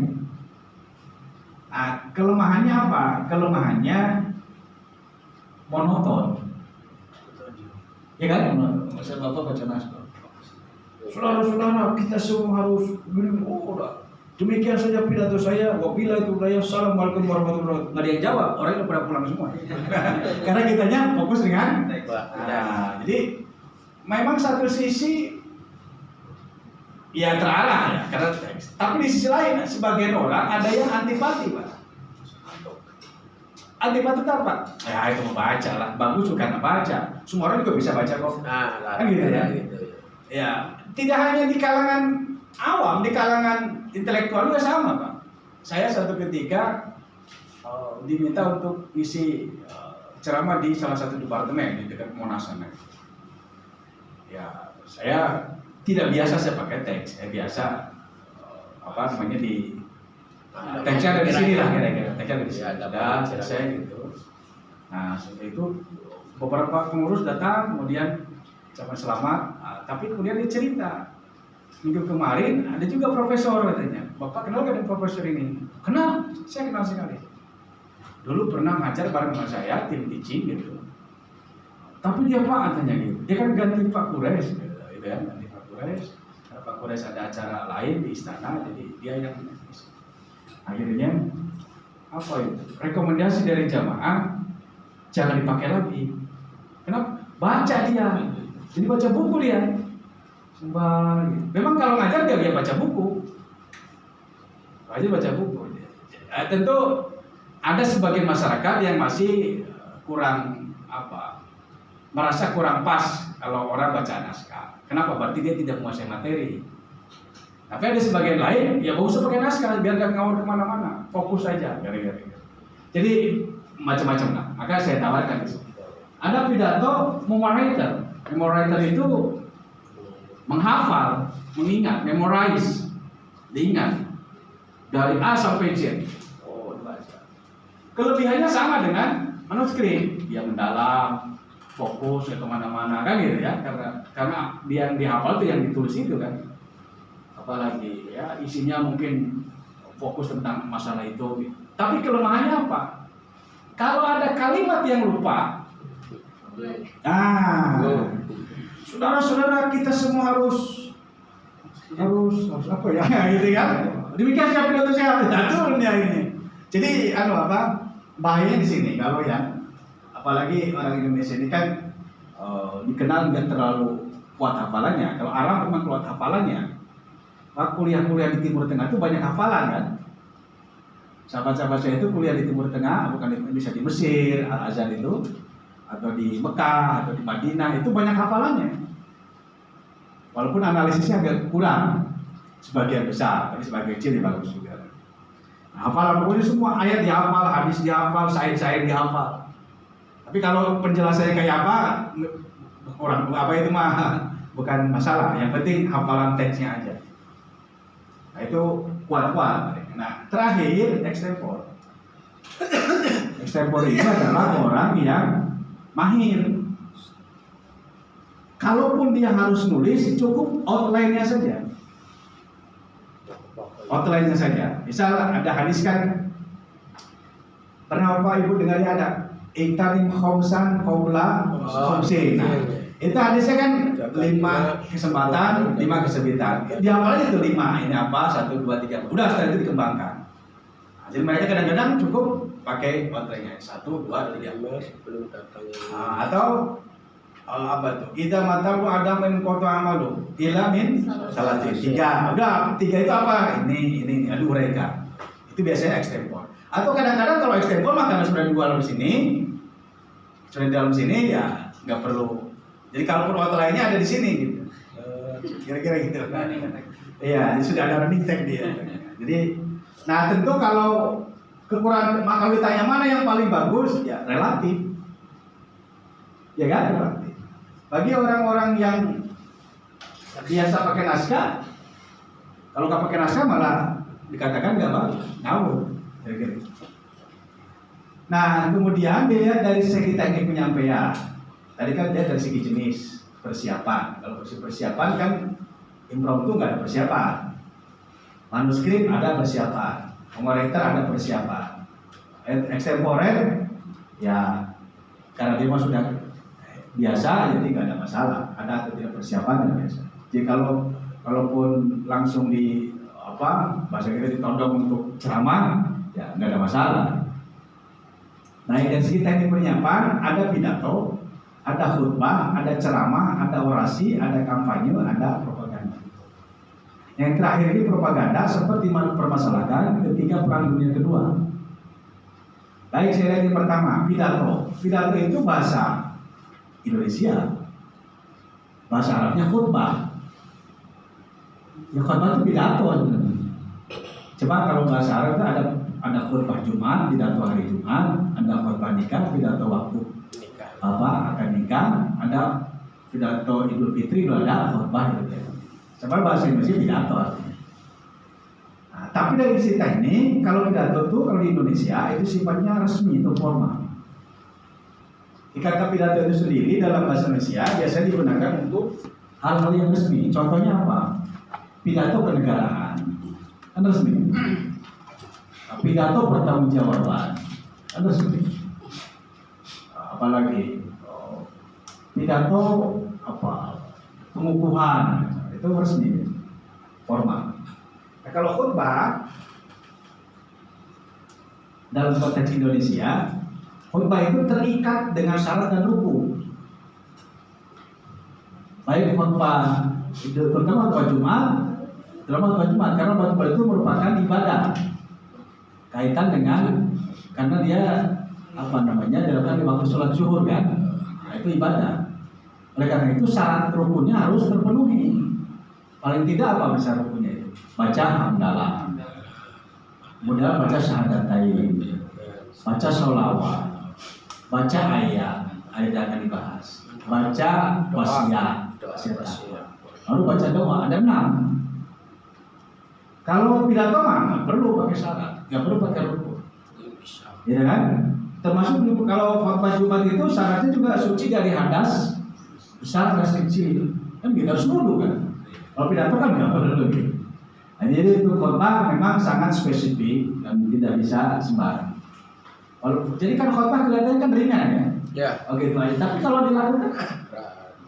Nah, kelemahannya apa? Kelemahannya monoton, ya kan? Masa bapak baca naskah, saudara-saudara kita semua harus demikian saja pidato saya. Assalamualaikum warahmatullahi wabarakatuh. Nggak ada yang jawab, orang udah pada pulang semua. Karena kitanya fokus dengan nah, jadi memang satu sisi ya terarah ya karena teks, tapi di sisi lain sebagian orang ada yang antipati, Pak. Antipati itu apa? Ya itu membaca lah, bagus bukan baca. Semua orang juga bisa baca kok. Nah, Kan gitu ya? gitu. Ya, tidak hanya di kalangan awam, di kalangan intelektual juga sama, Pak. Saya satu ketika diminta untuk isi ceramah di salah satu departemen di dekat Monas sana. Ya, saya tidak biasa saya pakai teks, saya biasa apa namanya di teksnya ada di sini lah kira-kira, teksnya ada di sini, ada selesai gitu. Nah, setelah itu beberapa pengurus datang, kemudian ucapan selamat, tapi kemudian dia cerita minggu kemarin ada juga profesor katanya, Bapak kenal gak dengan profesor ini? Kenal, saya kenal sekali. Dulu pernah ngajar bareng sama saya, tim teaching gitu. Tapi dia Pak katanya gitu, dia kan ganti Pak Kures gitu ya, ganti Pak Kures. Karena Pak Kures ada acara lain di istana, jadi dia yang akhirnya apa itu? Rekomendasi dari jamaah jangan dipakai lagi. Kenapa? Baca dia. Jadi baca buku dia. Sumpah. Memang kalau ngajar dia baca buku. Aja baca buku. Tentu ada sebagian masyarakat yang masih kurang apa? Merasa kurang pas kalau orang baca naskah. Kenapa? Berarti dia tidak menguasai materi. Tapi ada sebagian lain, ya gak usah pakai naskah, biar gak ngawur kemana-mana, fokus aja, gara-gara. Jadi macam-macam lah. Maka saya tawarkan di sini. Ada pidato memorizer. Memorizer itu menghafal, mengingat, memorize, diingat dari A sampai Z. Oh, dibaca. Kelebihannya sama dengan manuskrip, dia mendalam, fokus ke kemana-mana kan gitu ya, karena dia yang dihafal itu yang ditulis itu kan. Apalagi ya isinya mungkin fokus tentang masalah itu. Tapi kelemahannya apa? Kalau ada kalimat yang lupa, saudara-saudara kita semua harus apa ya gitu kan? Demikian siapa pidato saya betulnya ini. Jadi bahaya di sini kalau yang apalagi orang Indonesia ini kan dikenal nggak terlalu kuat hafalannya. Kalau Arab memang kuat hafalannya. Kuliah-kuliah di Timur Tengah itu banyak hafalan kan. Sahabat-sahabat saya itu kuliah di Timur Tengah, bukan bisa di Mesir, Al-Azhar itu, atau di Mekah, atau di Madinah, itu banyak hafalannya. Walaupun analisisnya agak kurang, sebagian besar, tapi sebagian kecil bagus juga. Nah, hafalan pokoknya semua ayat dihafal, hadis dihafal, syair-syair dihafal. Tapi kalau penjelasannya kayak apa, orang apa itu mah bukan masalah. Yang penting hafalan teksnya aja. Nah, itu kuat-kuat. Nah, terakhir extempor. Extempor itu adalah orang yang mahir. Kalaupun dia harus nulis, cukup outline-nya saja. Outline-nya saja. Misal ada hadis kan, Pernah Bapak Ibu dengar ya ada iktanim khomsan qobla khomsin. Nah, itu hadisnya kan 5 kesempatan, 5 kesempitan. Di awalnya itu 5, ini apa, 1, 2, 3. Udah setelah itu dikembangkan. Nah, jadi mereka kadang-kadang cukup pakai baterainya 1, 2, 3. Sebelum datang. Nah, atau apa tuh? Idza matabu adam min qata amalu ila min salatin. 3. Udah, 3 itu apa? Ini ada uraikan. Itu biasanya ekstempor. Atau kadang-kadang kalau ekstempor maka sudah di dalam sini, sudah di dalam sini ya nggak perlu. Jadi kalau waktu lainnya ada di sini gitu. Kira-kira gitu. Iya, sudah ada running tag dia. Jadi, nah tentu kalau kekurangan maka ditanya mana yang paling bagus ya relatif. Ya kan relatif. Bagi orang-orang yang biasa pakai naskah, kalau nggak pakai naskah malah dikatakan nggak bagus, ngawur. Nah, kemudian dilihat dari segi teknik penyampaian. Tadi kan dia dari segi jenis persiapan. Kalau persiapan kan impromptu nggak ada persiapan. Manuskrip ada persiapan. Pengorektor ada persiapan. Extemporer ya karena dia mah sudah biasa jadi nggak ada masalah. Ada atau tidak persiapan ya biasa. Jadi kalaupun langsung di bahasa kita ditodong untuk ceramah ya nggak ada masalah. Nah, dari segi teknik penyiapan ada pidato, ada khutbah, ada ceramah, ada orasi, ada kampanye, ada propaganda. Yang terakhir ini propaganda seperti dipermasalahkan ketika Perang Dunia Kedua. Baik, saya lihat yang pertama, pidato. Pidato itu bahasa Indonesia, bahasa Arabnya khutbah. Ya khutbah itu pidato. Coba kalau bahasa Arab itu ada khutbah Jumat, pidato hari Jumat, ada khutbah nikah, pidato waktu akan nikah, ada pidato Idul Fitri, ada khutbah gitu. Coba bahasa Indonesia pidato artinya. Nah, tapi dari sisi teknik, kalau pidato itu kalau di Indonesia itu sifatnya resmi atau formal. Kata pidato itu sendiri dalam bahasa Indonesia biasanya digunakan untuk hal-hal yang resmi. Contohnya apa? Pidato kenegaraan kan resmi. Pidato pertanggungjawaban kan resmi. Apalagi pidato pengukuhan itu resmi, formal. Nah, kalau khutbah dalam konteks Indonesia, khutbah itu terikat dengan syarat dan rukun. Baik khutbah itu terutama khutbah Jumat, karena khutbah itu merupakan ibadah kaitan dengan karena dia dilakukan di waktu sholat zuhur kan, nah, itu ibadah. Oleh karena itu syarat rukunnya harus terpenuhi. Paling tidak apa besar rukunnya itu? Baca hamdalah, kemudian baca syahadatain, baca sholawat, baca ayat yang akan dibahas, baca wasiat, lalu baca doa. Ada 6. Kalau pidato mah nggak perlu pakai syarat, nggak perlu pakai rukun, ya kan? Termasuk kalau khutbah Jumat itu syaratnya juga suci dari hadas besar dan kecil, kan kita harus wudu kan? Kalau pidato kan nggak perlu gitu. Nah, jadi itu khutbah memang sangat spesifik dan tidak bisa sembarang. Jadi kan khutbah kelihatannya kan ringan ya. Ya. Oke, itu aja. Tapi kalau dilakukan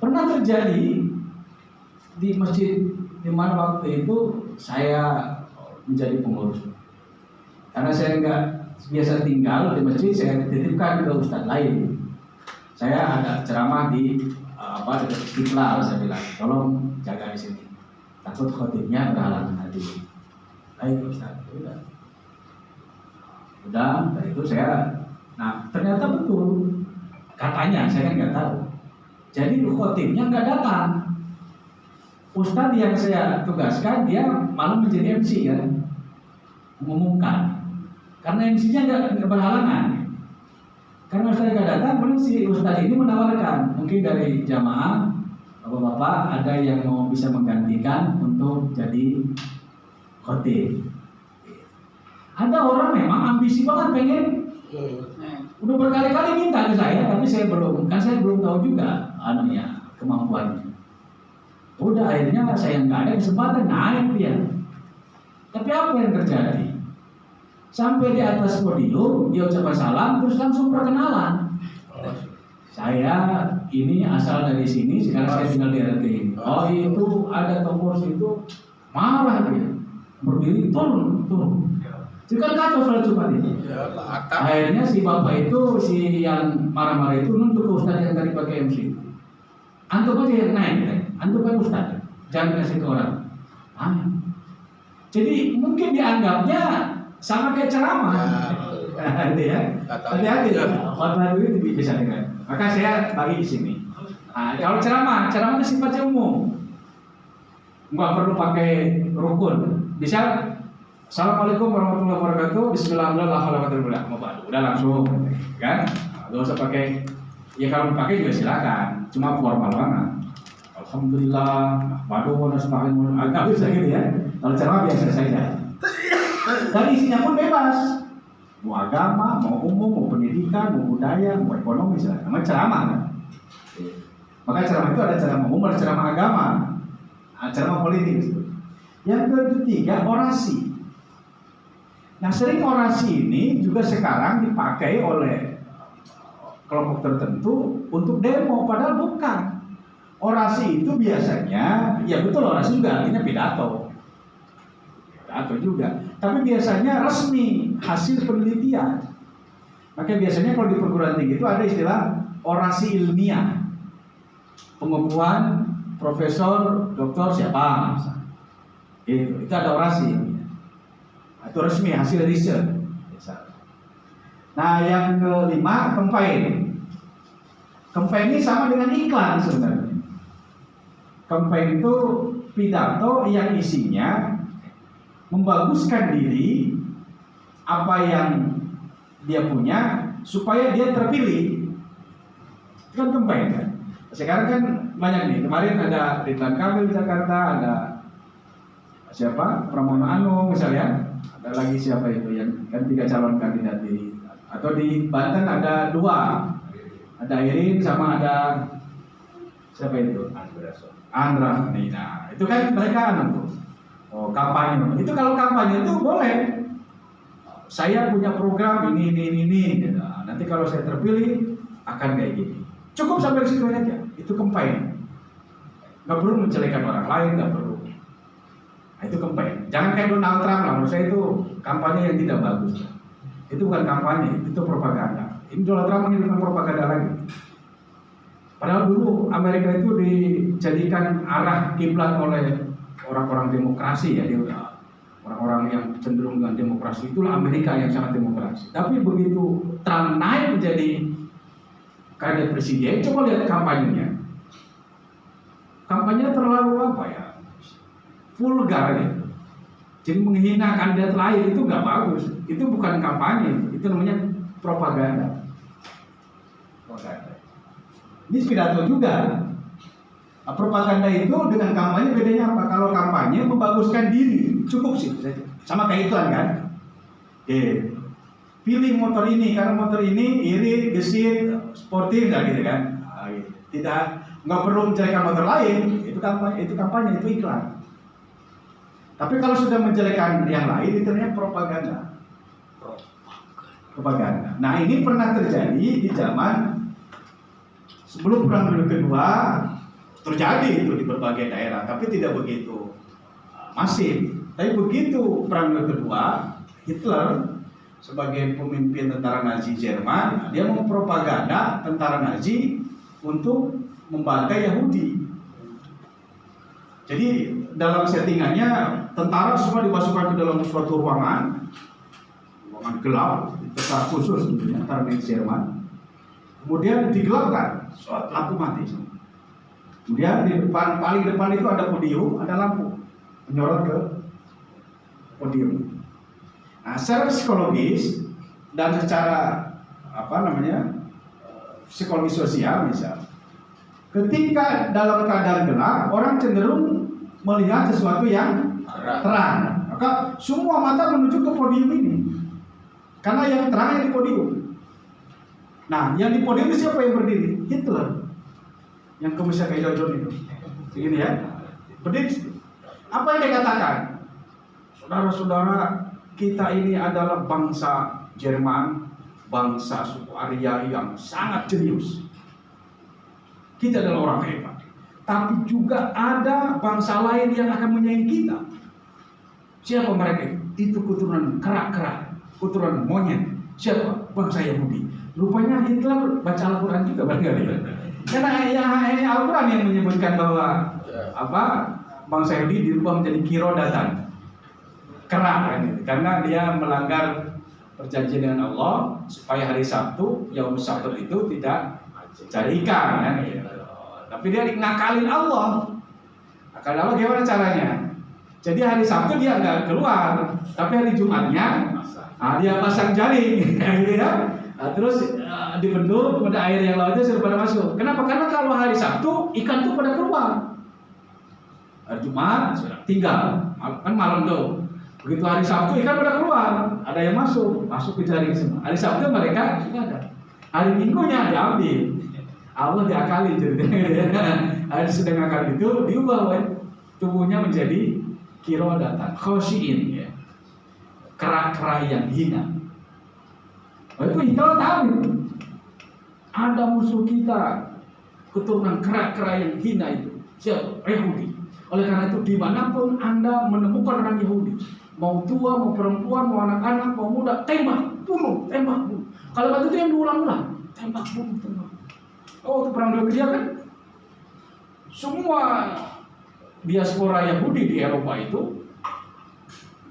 pernah terjadi di masjid di mana waktu itu saya menjadi pengurus. Karena saya nggak biasa tinggal di masjid, saya titipkan ke ustadz lain. Saya ada ceramah di dekat Istiqlal, saya bilang, tolong jaga di sini. Takut khotibnya berhalangan hadir. Baik ustadz, udah dari itu saya, nah ternyata betul katanya, saya kan nggak tahu. Jadi khotibnya nggak datang. Ustadz yang saya tugaskan dia malah menjadi MC kan, mengumumkan. Karena MC-nya nggak berhalangan. Karena saya nggak datang, kemudian si Ustadz ini menawarkan, mungkin dari jamaah, bapak-bapak ada yang mau bisa menggantikan untuk jadi khotib. Ada orang memang ambisi banget pengen, udah berkali-kali minta ke saya, tapi saya belum tahu juga kemampuannya. Udah akhirnya saya nggak ada kesempatan naik dia. Tapi apa yang terjadi? Sampai di atas podium dia ucapkan salam terus langsung perkenalan. Saya ini asal dari sini, sekarang saya tinggal di RT ini. Oh itu ada tokoh situ, marah dia, berdiri turun. Itu kan kacau soal Jumat itu. Akhirnya si bapak itu, si yang marah-marah itu nunjuk ke ustadz yang tadi pakai MC. Antum aja yang naik, antum kan ustadz, jangan kasih ke orang. Jadi mungkin dianggapnya sama kayak ceramah. Itu ya. Hati-hati khotbah itu bisa dengar. Maka saya bagi di sini. Kalau ceramah itu sifatnya umum. Nggak perlu pakai rukun. Bisa Assalamualaikum warahmatullahi wabarakatuh. Bismillahirrahmanirrahim. Udah langsung, kan? Nggak usah pakai. Ya kalau pakai juga silakan. Cuma formal banget. Alhamdulillah. Waduh, nasmaul agak bisa gitu ya. Kalau ceramah biasa saja. Dan isinya pun bebas. Mau agama, mau umum, mau pendidikan, mau budaya, mau ekonomi, misalnya. Namanya ceramah kan. Maka ceramah itu ada ceramah umum, ada ceramah agama, ada ceramah politik. Yang ketiga orasi. Nah sering orasi ini juga sekarang dipakai oleh kelompok tertentu untuk demo, padahal bukan. Orasi itu biasanya, ya betul orasi juga artinya pidato juga. Tapi biasanya resmi, hasil penelitian. Maka biasanya kalau di perguruan tinggi itu ada istilah orasi ilmiah. Pengukuhan profesor, doktor siapa? Itu ada orasi. Itu resmi, hasil riset. Nah yang kelima, campaign. Campaign ini sama dengan iklan sebenarnya. Campaign itu pidato yang isinya membaguskan diri, apa yang dia punya supaya dia terpilih. Itu kan campaign kan. Sekarang kan banyak nih. Kemarin ada Ridwan Kamil di Jakarta, ada siapa? Pramono Anung misalnya. Ada lagi siapa itu yang kan 3 calon kandidat di, atau di Banten ada 2. Ada Irin sama ada siapa itu? Andra. Nah, itu kan mereka tuh. Oh, kampanye. Itu kalau kampanye itu boleh. Saya punya program ini. Nah, nanti kalau saya terpilih akan kayak gini. Cukup sampai situ aja. Itu kampanye. Gak perlu menjelekan orang lain, gak perlu. Nah, itu kampanye. Jangan kayak Donald Trump lah. Menurut saya itu kampanye yang tidak bagus. Itu bukan kampanye, itu propaganda. Ini Donald Trump menghidupkan propaganda lagi. Padahal dulu Amerika itu dijadikan arah kiblat oleh orang-orang demokrasi ya, orang-orang yang cenderung dengan demokrasi, itulah Amerika yang sangat demokrasi. Tapi begitu Trump naik menjadi kandidat presiden, coba lihat kampanyenya. Kampanyenya terlalu apa ya? Vulgar gitu. Jadi menghina kandidat lain itu nggak bagus. Itu bukan kampanye, itu namanya propaganda. Ini pidato juga. Nah, propaganda itu dengan kampanye bedanya apa? Kalau kampanye membaguskan diri, cukup sih. Sama kayak iklan kan? Pilih motor ini karena motor ini iri, gesit, sportif, nggak gitu kan? Tidak, nggak perlu menjelekan motor lain. Itu kampanye, itu iklan. Tapi kalau sudah menjelekan yang lain, itu namanya propaganda. Nah ini pernah terjadi di zaman sebelum Perang Dunia Kedua. Terjadi itu di berbagai daerah, tapi tidak begitu masif. Tapi begitu Perang Dunia Kedua, Hitler sebagai pemimpin tentara Nazi Jerman, dia mempropaganda tentara Nazi untuk membantai Yahudi. Jadi dalam settingannya tentara semua dimasukkan ke dalam suatu ruangan gelap, tetap khusus antara Nazi Jerman. Kemudian digelapkan, lampu mati. Kemudian di depan, paling depan itu ada podium, ada lampu menyorot ke podium. Nah, secara psikologis dan secara psikologi sosial misal, ketika dalam keadaan gelap, orang cenderung melihat sesuatu yang terang. Maka semua mata menuju ke podium ini, karena yang terang yang di podium. Nah, yang di podium siapa yang berdiri? Hitler. Yang kemisah kayak John itu, begini ya, berdiri. Apa yang dia katakan? Saudara-saudara, kita ini adalah bangsa Jerman, bangsa suku Arya yang sangat jenius. Kita adalah orang hebat. Tapi juga ada bangsa lain yang akan menyaingi kita. Siapa mereka? Itu keturunan kerak-kerak, keturunan monyet. Siapa? Bangsa Yahudi. Rupanya Hitler baca Al-Quran juga barangkali. Karena Al-Quran yang menyebutkan bahwa bangsa Yahudi dirubah menjadi kirodatan, kerak kan itu. Karena dia melanggar perjanjian dengan Allah supaya hari Sabtu, Yaum Sabtu itu tidak cari ikan kan gitu. Tapi dia ngakalin Allah. Akalin Allah gimana caranya? Jadi hari Sabtu dia nggak keluar, tapi hari Jumatnya dia pasang jaring, gitu ya. Terus dibendung pada air yang lautnya sudah pada masuk. Kenapa? Karena kalau hari Sabtu ikan tuh pada keluar. Hari Jumat sudah tinggal, kan malam tuh. Begitu hari Sabtu ikan pada keluar, ada yang masuk ke jaring semua. Hari Sabtu mereka tidak ada. Hari Minggunya diambil. Allah diakali ceritanya. Hari sedang akal itu diubah, tubuhnya menjadi kirodatan, khosyin, ya. Kerak-kerak yang hina. Itu Hitler tahu itu. Ada musuh kita, keturunan kerak-kerak yang hina itu. Siapa? Yahudi. Oleh karena itu dimanapun Anda menemukan orang Yahudi, mau tua, mau perempuan, mau anak-anak, mau muda, tembak, bunuh, tembak, bunuh. Kalau batu itu yang diulang-ulang, tembak, bunuh, tembak. Oh, itu perang dunia kan? Semua diaspora Yahudi di Eropa itu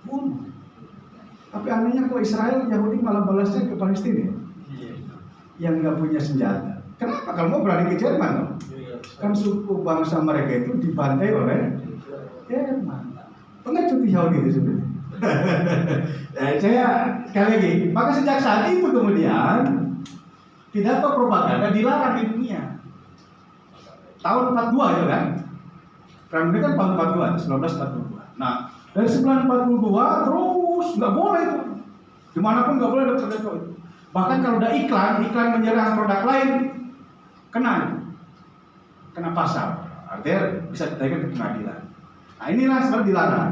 bunuh. Tapi anehnya kok Israel, Yahudi malah balasnya ke Palestina, yang nggak punya senjata. Kenapa? Kalau mau berani ke Jerman, loh. Kan suku bangsa mereka itu dibantai oleh Jerman. Pengecut Yahudi itu sebenarnya. Saya sekali lagi, maka sejak saat itu kemudian pidato propaganda dilarang di dunia. Tahun 42 ya kan? Perang dunia kan tahun 42, 1942. Nah, dari 1942 terus nggak boleh itu. Dimanapun nggak boleh ada pidato itu. Bahkan kalau ada iklan menyerang produk lain, kena pasal. Artinya bisa ditaikkan ke pengadilan. Nah inilah sebenarnya dilarang.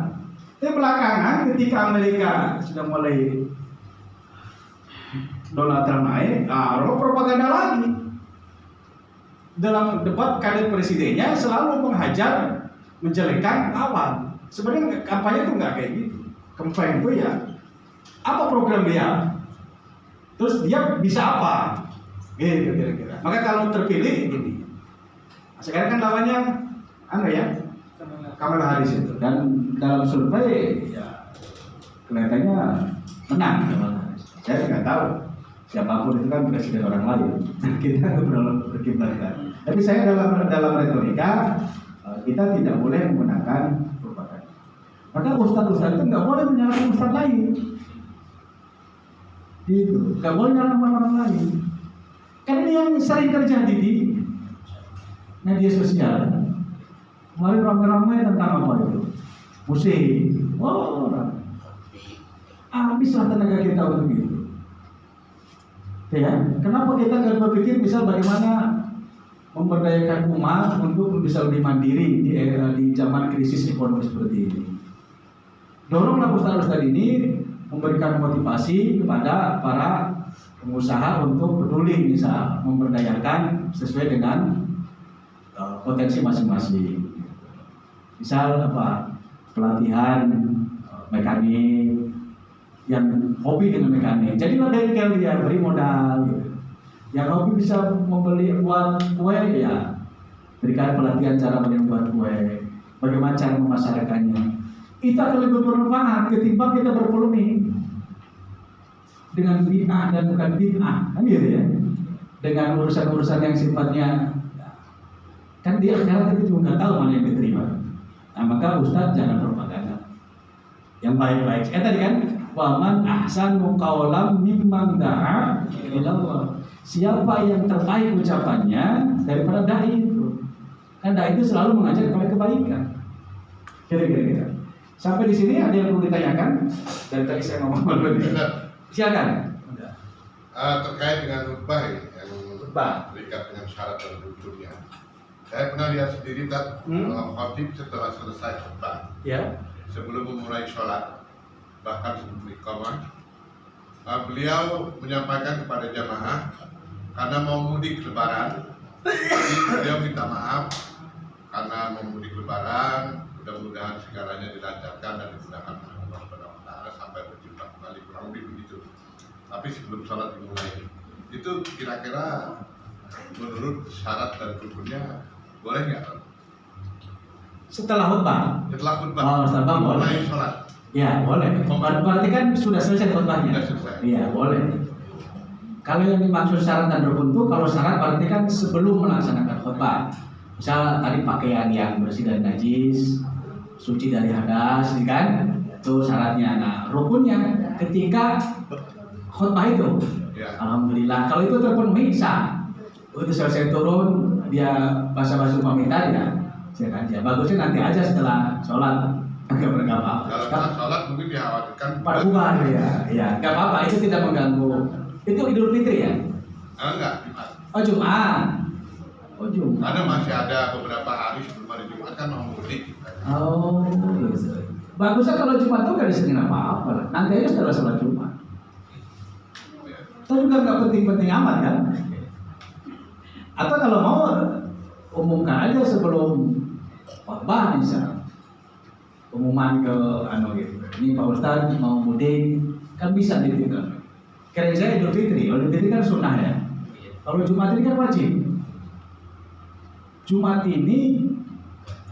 Tapi belakangan ketika Amerika sudah mulai Donald Trump naik, propaganda lagi. Dalam debat kandidat presidennya selalu menghajar, menjelekkan lawan. Sebenarnya kampanye itu nggak kayak gitu. Kampanye itu ya, apa program dia? Terus dia bisa apa? Gitu kira-kira. Maka kalau terpilih gini. Sekarang kan lawannya Kamala Harris itu. Dan dalam survei ya kelihatannya menang Kamala Harris. Saya nggak tahu. Siapapun itu kan presiden orang lain. Kita belum berkibarkan. Tapi saya dalam retorika kita tidak boleh menggunakan propaganda. Maka ustadz-ustadz itu nggak boleh menyalahkan ustadz lain. Gitu, nggak boleh menyalahkan orang lain. Kan ini yang sering terjadi di media sosial. Kemarin ramai-ramai tentang apa itu? Musik. Habislah tenaga kita untuk itu. Ya, kenapa kita nggak berpikir misal bagaimana memberdayakan umat untuk bisa lebih mandiri di zaman krisis ekonomi seperti ini? Doronglah ustadz-ustadz ini memberikan motivasi kepada para pengusaha untuk peduli misal memberdayakan sesuai dengan potensi masing-masing. Misal pelatihan mekanik yang hobi dengan mekanik, jadilah bengkel dia, beri modal gitu. Yang hobi bisa membeli buat kue ya, berikan pelatihan cara membuat kue, bagaimana cara memasarkannya. Itu akan lebih bermanfaat ketimbang kita berpolemik dengan bid'ah dan bukan bid'ah, kan gitu ya. Dengan urusan-urusan yang sifatnya kan dia akhirat itu juga nggak tahu mana yang diterima. Nah maka Ustadz jangan propaganda yang baik-baik. Tadi kan waman ahsanu qawlam mimman da'a ilallah. Siapa yang terbaik ucapannya daripada dai itu? Kan dai itu selalu mengajak kepada kebaikan. Kira-kira. Sampai di sini ada yang perlu ditanyakan? Dari tadi saya ngomong dulu. Silakan. Terkait dengan khutbah yang terikat dengan syarat dan rukunnya. Saya pernah lihat sendiri khatib setelah selesai khutbah, Ya. sebelum memulai sholat, bahkan sebelum iqamah, beliau menyampaikan kepada jamaah karena mau mudik lebaran, jadi beliau minta maaf karena mau mudik lebaran, mudah-mudahan segalanya dilancarkan dan dimudahkan Allah Subhanahu wa taala sampai berjumpa kembali, kurang lebih begitu. Tapi sebelum sholat dimulai, itu kira-kira menurut syarat dan rukunnya boleh nggak? Setelah khutbah. Setelah khutbah, Oh, setelah khutbah boleh. mulai sholat. Ya boleh. Berarti kan sudah selesai khutbahnya. Sudah selesai. Iya boleh. Kalau yang dimaksud syarat dan rukun itu, kalau syarat berarti kan sebelum melaksanakan khutbah. Misal tadi pakaian yang bersih dari najis, suci dari hadas, kan? Itu syaratnya. Nah rukunnya ketika khutbah itu, Ya. alhamdulillah. Kalau itu terpenuhi sah. Itu selesai turun, dia basa-basi pamitan ya, silakan aja. Bagusnya nanti aja setelah sholat. Enggak apa-apa. Kalau setelah sholat mungkin dikhawatirkan Pada bubar ya, nggak apa-apa, itu tidak mengganggu. Itu Idul Fitri ya? Enggak, Jumat. Oh Jumat. Oh Jumat. Karena masih ada beberapa hari sebelum hari Jumat kan mau mudik. Oh, gitu. Bagusnya kalau Jumat tuh nggak disengin apa-apa lah. Nanti aja setelah sholat Jumat. Itu juga nggak penting-penting amat kan? Atau kalau mau umumkan aja sebelum khutbah misalnya. Umuman ke gitu. Ini Pak Ustadz mau mudik kan bisa gitu kan. Kira saya Idul Fitri. Idul Fitri kan sunnah ya. Kalau Jumat ini kan wajib. Jumat ini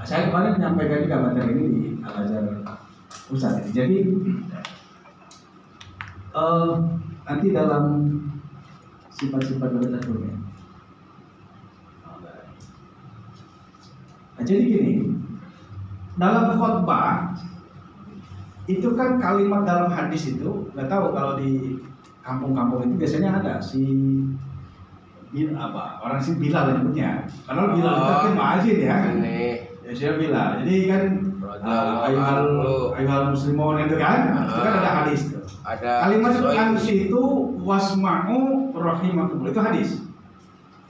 saya kemarin menyampaikan juga materi ini di Al-Azhar Ustadz. Jadi nanti dalam sifat-sifat berikutnya. Nah, jadi gini. Dalam khutbah itu kan kalimat dalam hadis itu, nggak tahu kalau di kampung-kampung itu biasanya ada si orang si Bilal nyebutnya. Karena Bilal itu kan ma'azin ya. Ini Ya saya Bilal. Jadi kan ayuhal muslimun itu kan ada hadis tuh. ada Kalimat Sohib- ansi itu wasma'u rahimakumullah itu hadis.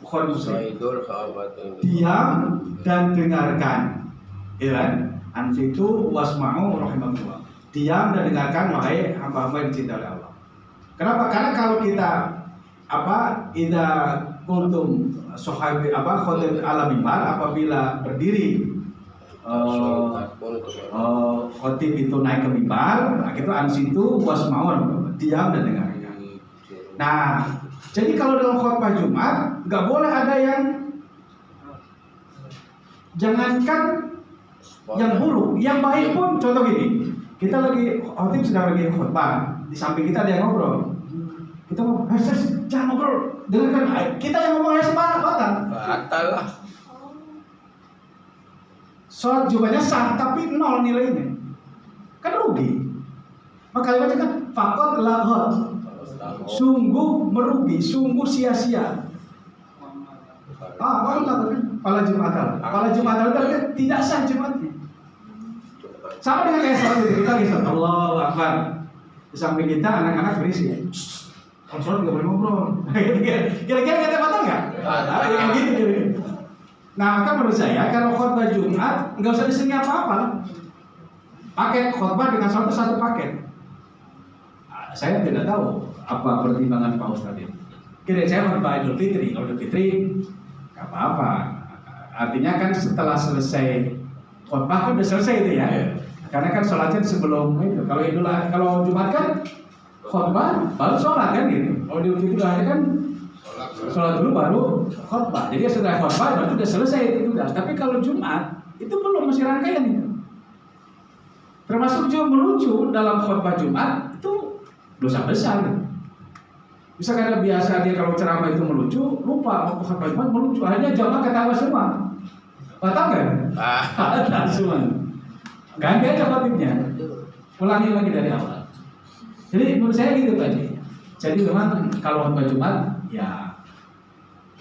Bukhari Muslim. Sohidul khawatir. Diam dan dengarkan. Ya kan? Anfitu wasma'u rahimakumullah. Diam dan dengarkan wahai hamba-hamba yang dicintai oleh Allah. Kenapa? Karena kalau kita idza kuntum sahabi khotib ala mimbar, apabila berdiri khotib itu naik ke mimbar, nah itu ansitu wasma'u, diam dan dengarkan. Nah, jadi kalau dalam khutbah Jumat nggak boleh ada yang jangankan yang buruk, yang baik pun. Contoh gini, kita lagi khotib sedang lagi khutbah, di samping kita ada yang ngobrol. Kita ngomong, jangan ngobrol, dengarkan. Kita yang ngomong aja batal lah. Sholat Jumatnya sah, tapi nol nilainya, kan rugi. Maka baca kan, fakot laghot, sungguh merugi, sungguh sia-sia. Pala Jumatan itu tidak sah Jumatnya. Sama dengan kayak sholat itu, kita lagi sholat Allahu Akbar, di samping kita anak-anak berisi. Kalau sholat nggak boleh ngobrol. Kira-kira kita batal nggak? Kayak gitu kira-kira. Nah maka menurut saya kalau khutbah Jumat nggak usah disini apa-apa. Paket khutbah dengan sholat satu paket. Saya tidak tahu apa pertimbangan Pak Ustadz ini. Kira saya khutbah Idul Fitri, kalau Idul Fitri nggak apa-apa. Artinya kan setelah selesai khutbah kan udah selesai itu ya. Karena kan sholatnya sebelum itu. Kalau Jumat kan khutbah baru sholat kan gitu. Kalau Idul Fitri kan sholat dulu baru khutbah. Jadi setelah khutbah berarti udah selesai itu udah. Tapi kalau Jumat itu belum, masih rangkaian itu. Termasuk juga melucu dalam khutbah Jumat itu dosa besar. Gitu. Bisa karena biasa dia kalau ceramah itu melucu, lupa mau khutbah Jumat melucu. Akhirnya jamaah ketawa semua. Batal kan? Batal semua. Ganti aja khotibnya. Ulangi lagi dari awal. Jadi menurut saya gitu tadi. Jadi memang kalau khutbah Jumat ya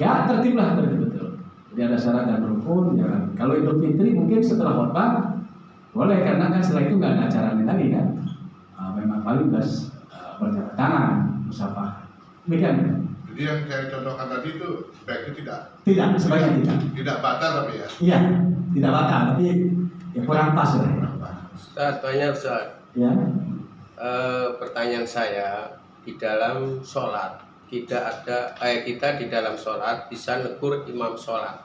tertiblah betul. Jadi ada syarat dan rukun. Ya. Kalau Idul Fitri mungkin setelah khutbah boleh, karena kan setelah itu nggak ada acara lain lagi kan. Memang paling bas berjabat tangan, musafah. Demikian. Jadi yang saya contohkan tadi itu sebaiknya Sebaiknya tidak batal tapi ya. Iya, tidak batal, tapi ya kurang pas lah. Ustaz, tanya Ustaz. Ya. pertanyaan saya, di dalam sholat kita di dalam sholat bisa negur imam sholat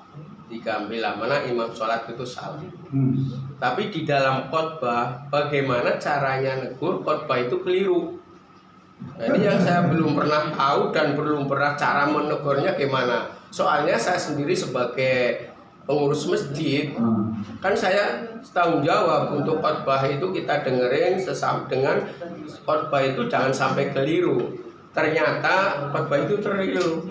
diambil mana imam sholat itu salah. Tapi di dalam khotbah bagaimana caranya negur khotbah itu keliru. Nah, ini yang saya belum pernah tahu dan belum pernah cara menegurnya gimana. Soalnya saya sendiri sebagai pengurus masjid, kan saya tanggung jawab untuk khotbah itu kita dengerin dengan khotbah itu jangan sampai keliru. Ternyata khotbah itu keliru.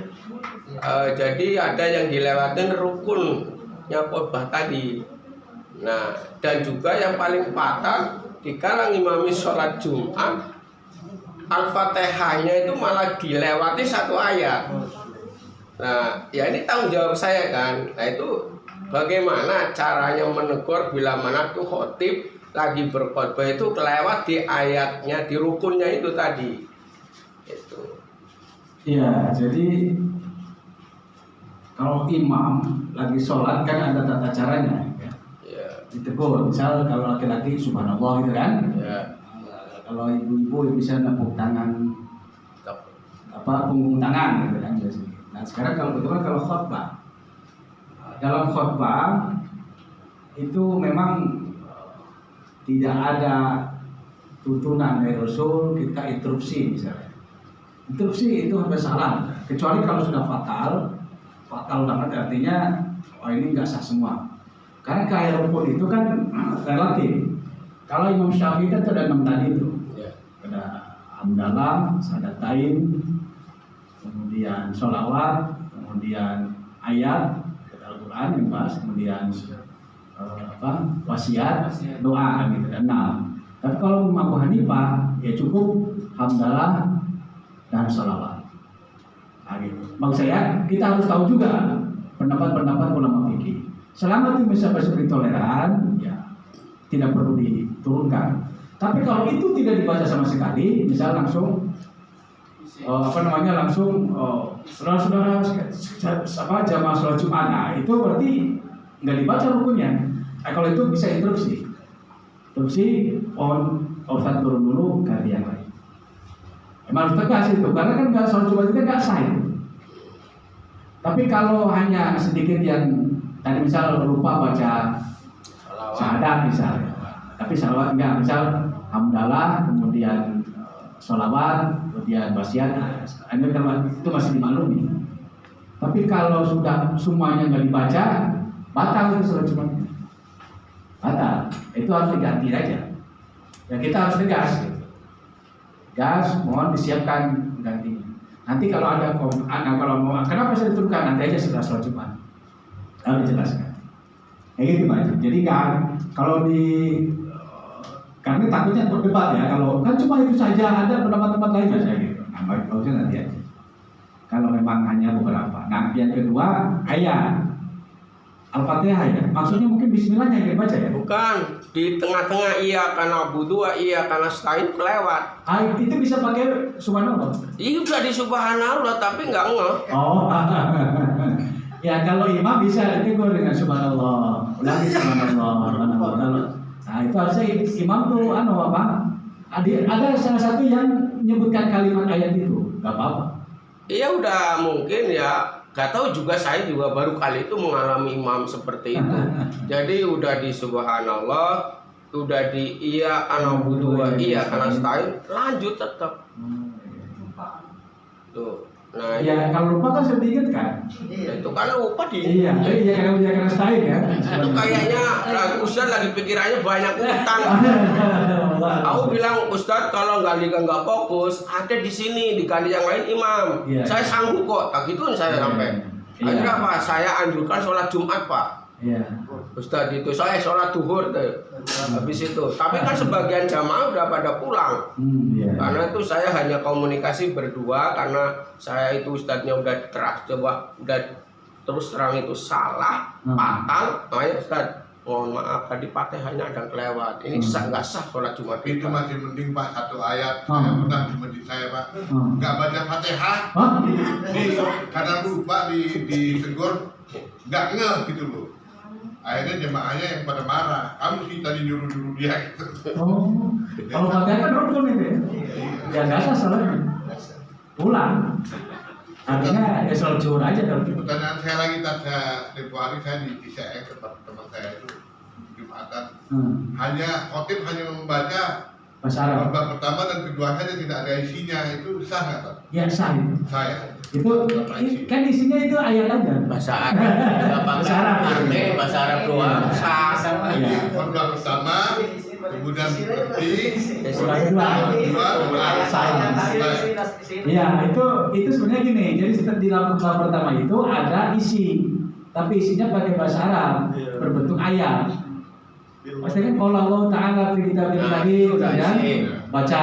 Jadi ada yang dilewatin rukunnya khotbah tadi. Nah, dan juga yang paling fatal di kalangan imami sholat Jumat, Al-Fatihahnya itu malah dilewati satu ayat. Nah, ya ini tanggung jawab saya kan. Nah, itu bagaimana caranya menegur bila mana tuh khotib lagi berkhotbah itu kelewat di ayatnya, di rukunnya itu tadi. Itu. Iya, jadi kalau imam lagi sholat kan ada tata caranya. Ya. Ditegur, misal kalau laki-laki subhanallah gitu kan. Ya. Kalau ibu-ibu bisa nepuk tangan, punggung tangan gitu kan biasanya. Nah sekarang kalau khotbah, dalam khotbah itu memang tidak ada tuntunan dari Rasul kita interupsi misalnya. Interupsi itu hampir salah, kecuali kalau sudah fatal banget artinya ini nggak sah semua. Karena kayak rukun itu kan relatif. Kalau Imam Syafi'i itu ada 6 tadi itu, ada hamdalah, sadatain, kemudian sholawat, kemudian ayat Al-Quran yang bahas, kemudian wasiat, doa gitu dan 6. Tapi kalau Imam Abu Hanifah ya cukup hamdalah dan sholawat. Nah, gitu. Maksud saya kita harus tahu juga pendapat-pendapat ulama fikih. Selama itu bisa bersifat toleran, ya tidak perlu diturunkan. Tapi kalau itu tidak dibaca sama sekali, misal langsung saudara-saudara jamaah sholat Jumat, nah, itu berarti nggak dibaca rukunnya. Nah, kalau itu bisa interupsi, Ustaz turun dulu ganti yang lain. Emang harus tegas itu, karena kan nggak sholat Jumat itu nggak sah. Tapi kalau hanya sedikit yang tadi misal lupa baca syahadat misalnya, tapi sholawat enggak, misal hamdalah, kemudian sholawat, kemudian wasiat, itu masih dimaklumi. Tapi kalau sudah semuanya nggak dibaca, batal itu sholat Jumatnya. Batal, itu harus diganti aja. Ya kita harus tegas. Gas, mohon disiapkan gantinya. Nanti kalau ada kalau mau, kenapa saya diturunkan nanti aja setelah sholat Jumat. Harus dijelaskan. Kayak gitu Pak. Jadi kan kalau karena takutnya berdebat ya, kalau kan cuma itu saja, ada pendapat-pendapat lain saja gitu. Nah, bagusnya nanti aja. Kalau memang hanya beberapa. Nah, yang kedua ayat Al-Fatihah ya. Maksudnya mungkin bismillahnya yang dibaca ya? Bukan, di tengah-tengah iya karena budua, iya karena stain kelewat. Itu bisa pakai subhanallah. Iya udah di subhanallah tapi nggak ngeh. Oh, ya kalau imam bisa itu gue dengan subhanallah, ulangi subhanallah. Nah itu harusnya imam tuh ada salah satu yang menyebutkan kalimat ayat itu, nggak apa-apa. Iya udah mungkin ya. Gak tahu juga, saya juga baru kali itu mengalami imam seperti itu. Jadi udah di subhanallah, udah di iya anabudua, iya karena stain, lanjut tetap. Tuh. Nah, ya kalau lupa kan sedikit kan? Itu kan lupa di. Iya karena stain ya. Itu kayaknya Ustaz lagi pikirannya banyak utang. Aku bilang Ustaz kalau nggak fokus, ada di sini diganti yang lain imam. Iya. Saya sanggup kok, tak gitu saya sampai. Akhirnya apa? Saya anjurkan sholat Jumat Pak. Iya. Ustaz itu saya sholat duhur tuh. Habis itu. Tapi kan sebagian jamaah udah pada pulang. Iya. Karena itu saya hanya komunikasi berdua karena saya itu Ustadznya udah terus terang itu salah, fatal. Makanya Ustadz, mohon maaf tadi Fatihahnya ada kelewat. Ini nggak sah sholat Jumat Itu kita. masih mending Pak, satu ayat saya pernah di masjid saya Pak, nggak baca Fatihah, karena lupa ditegur, nggak ngeh gitu loh. Akhirnya jemaahnya yang pada marah. Kamu sih tadi nyuruh dia gitu. Oh, kalau Fatihah kan rukun itu ya. Ya nggak sah salahnya. Ulang. Artinya ya sholat zuhur aja kalau gitu. Pertanyaan saya lagi tadi tempo hari saya di CN tempat teman saya itu Jumatan. Hanya khotib hanya membaca Bahasa Arab. bab pertama dan kedua saja, tidak ada isinya, itu sah nggak Pak? Ya sah itu. Saya. Itu kan isinya itu ayat aja. Bahasa Arab. Bahasa Arab. Bahasa Arab doang. Sah. Jadi Iya. khotbah pertama, kemudian berhenti, Khotbah kedua. saya. Iya, itu sebenarnya gini. Jadi di dalam khotbah pertama itu ada isi, tapi isinya pakai bahasa Arab berbentuk ayat. Maksudnya kalau Allah Taala fi kitabil karim, ya baca.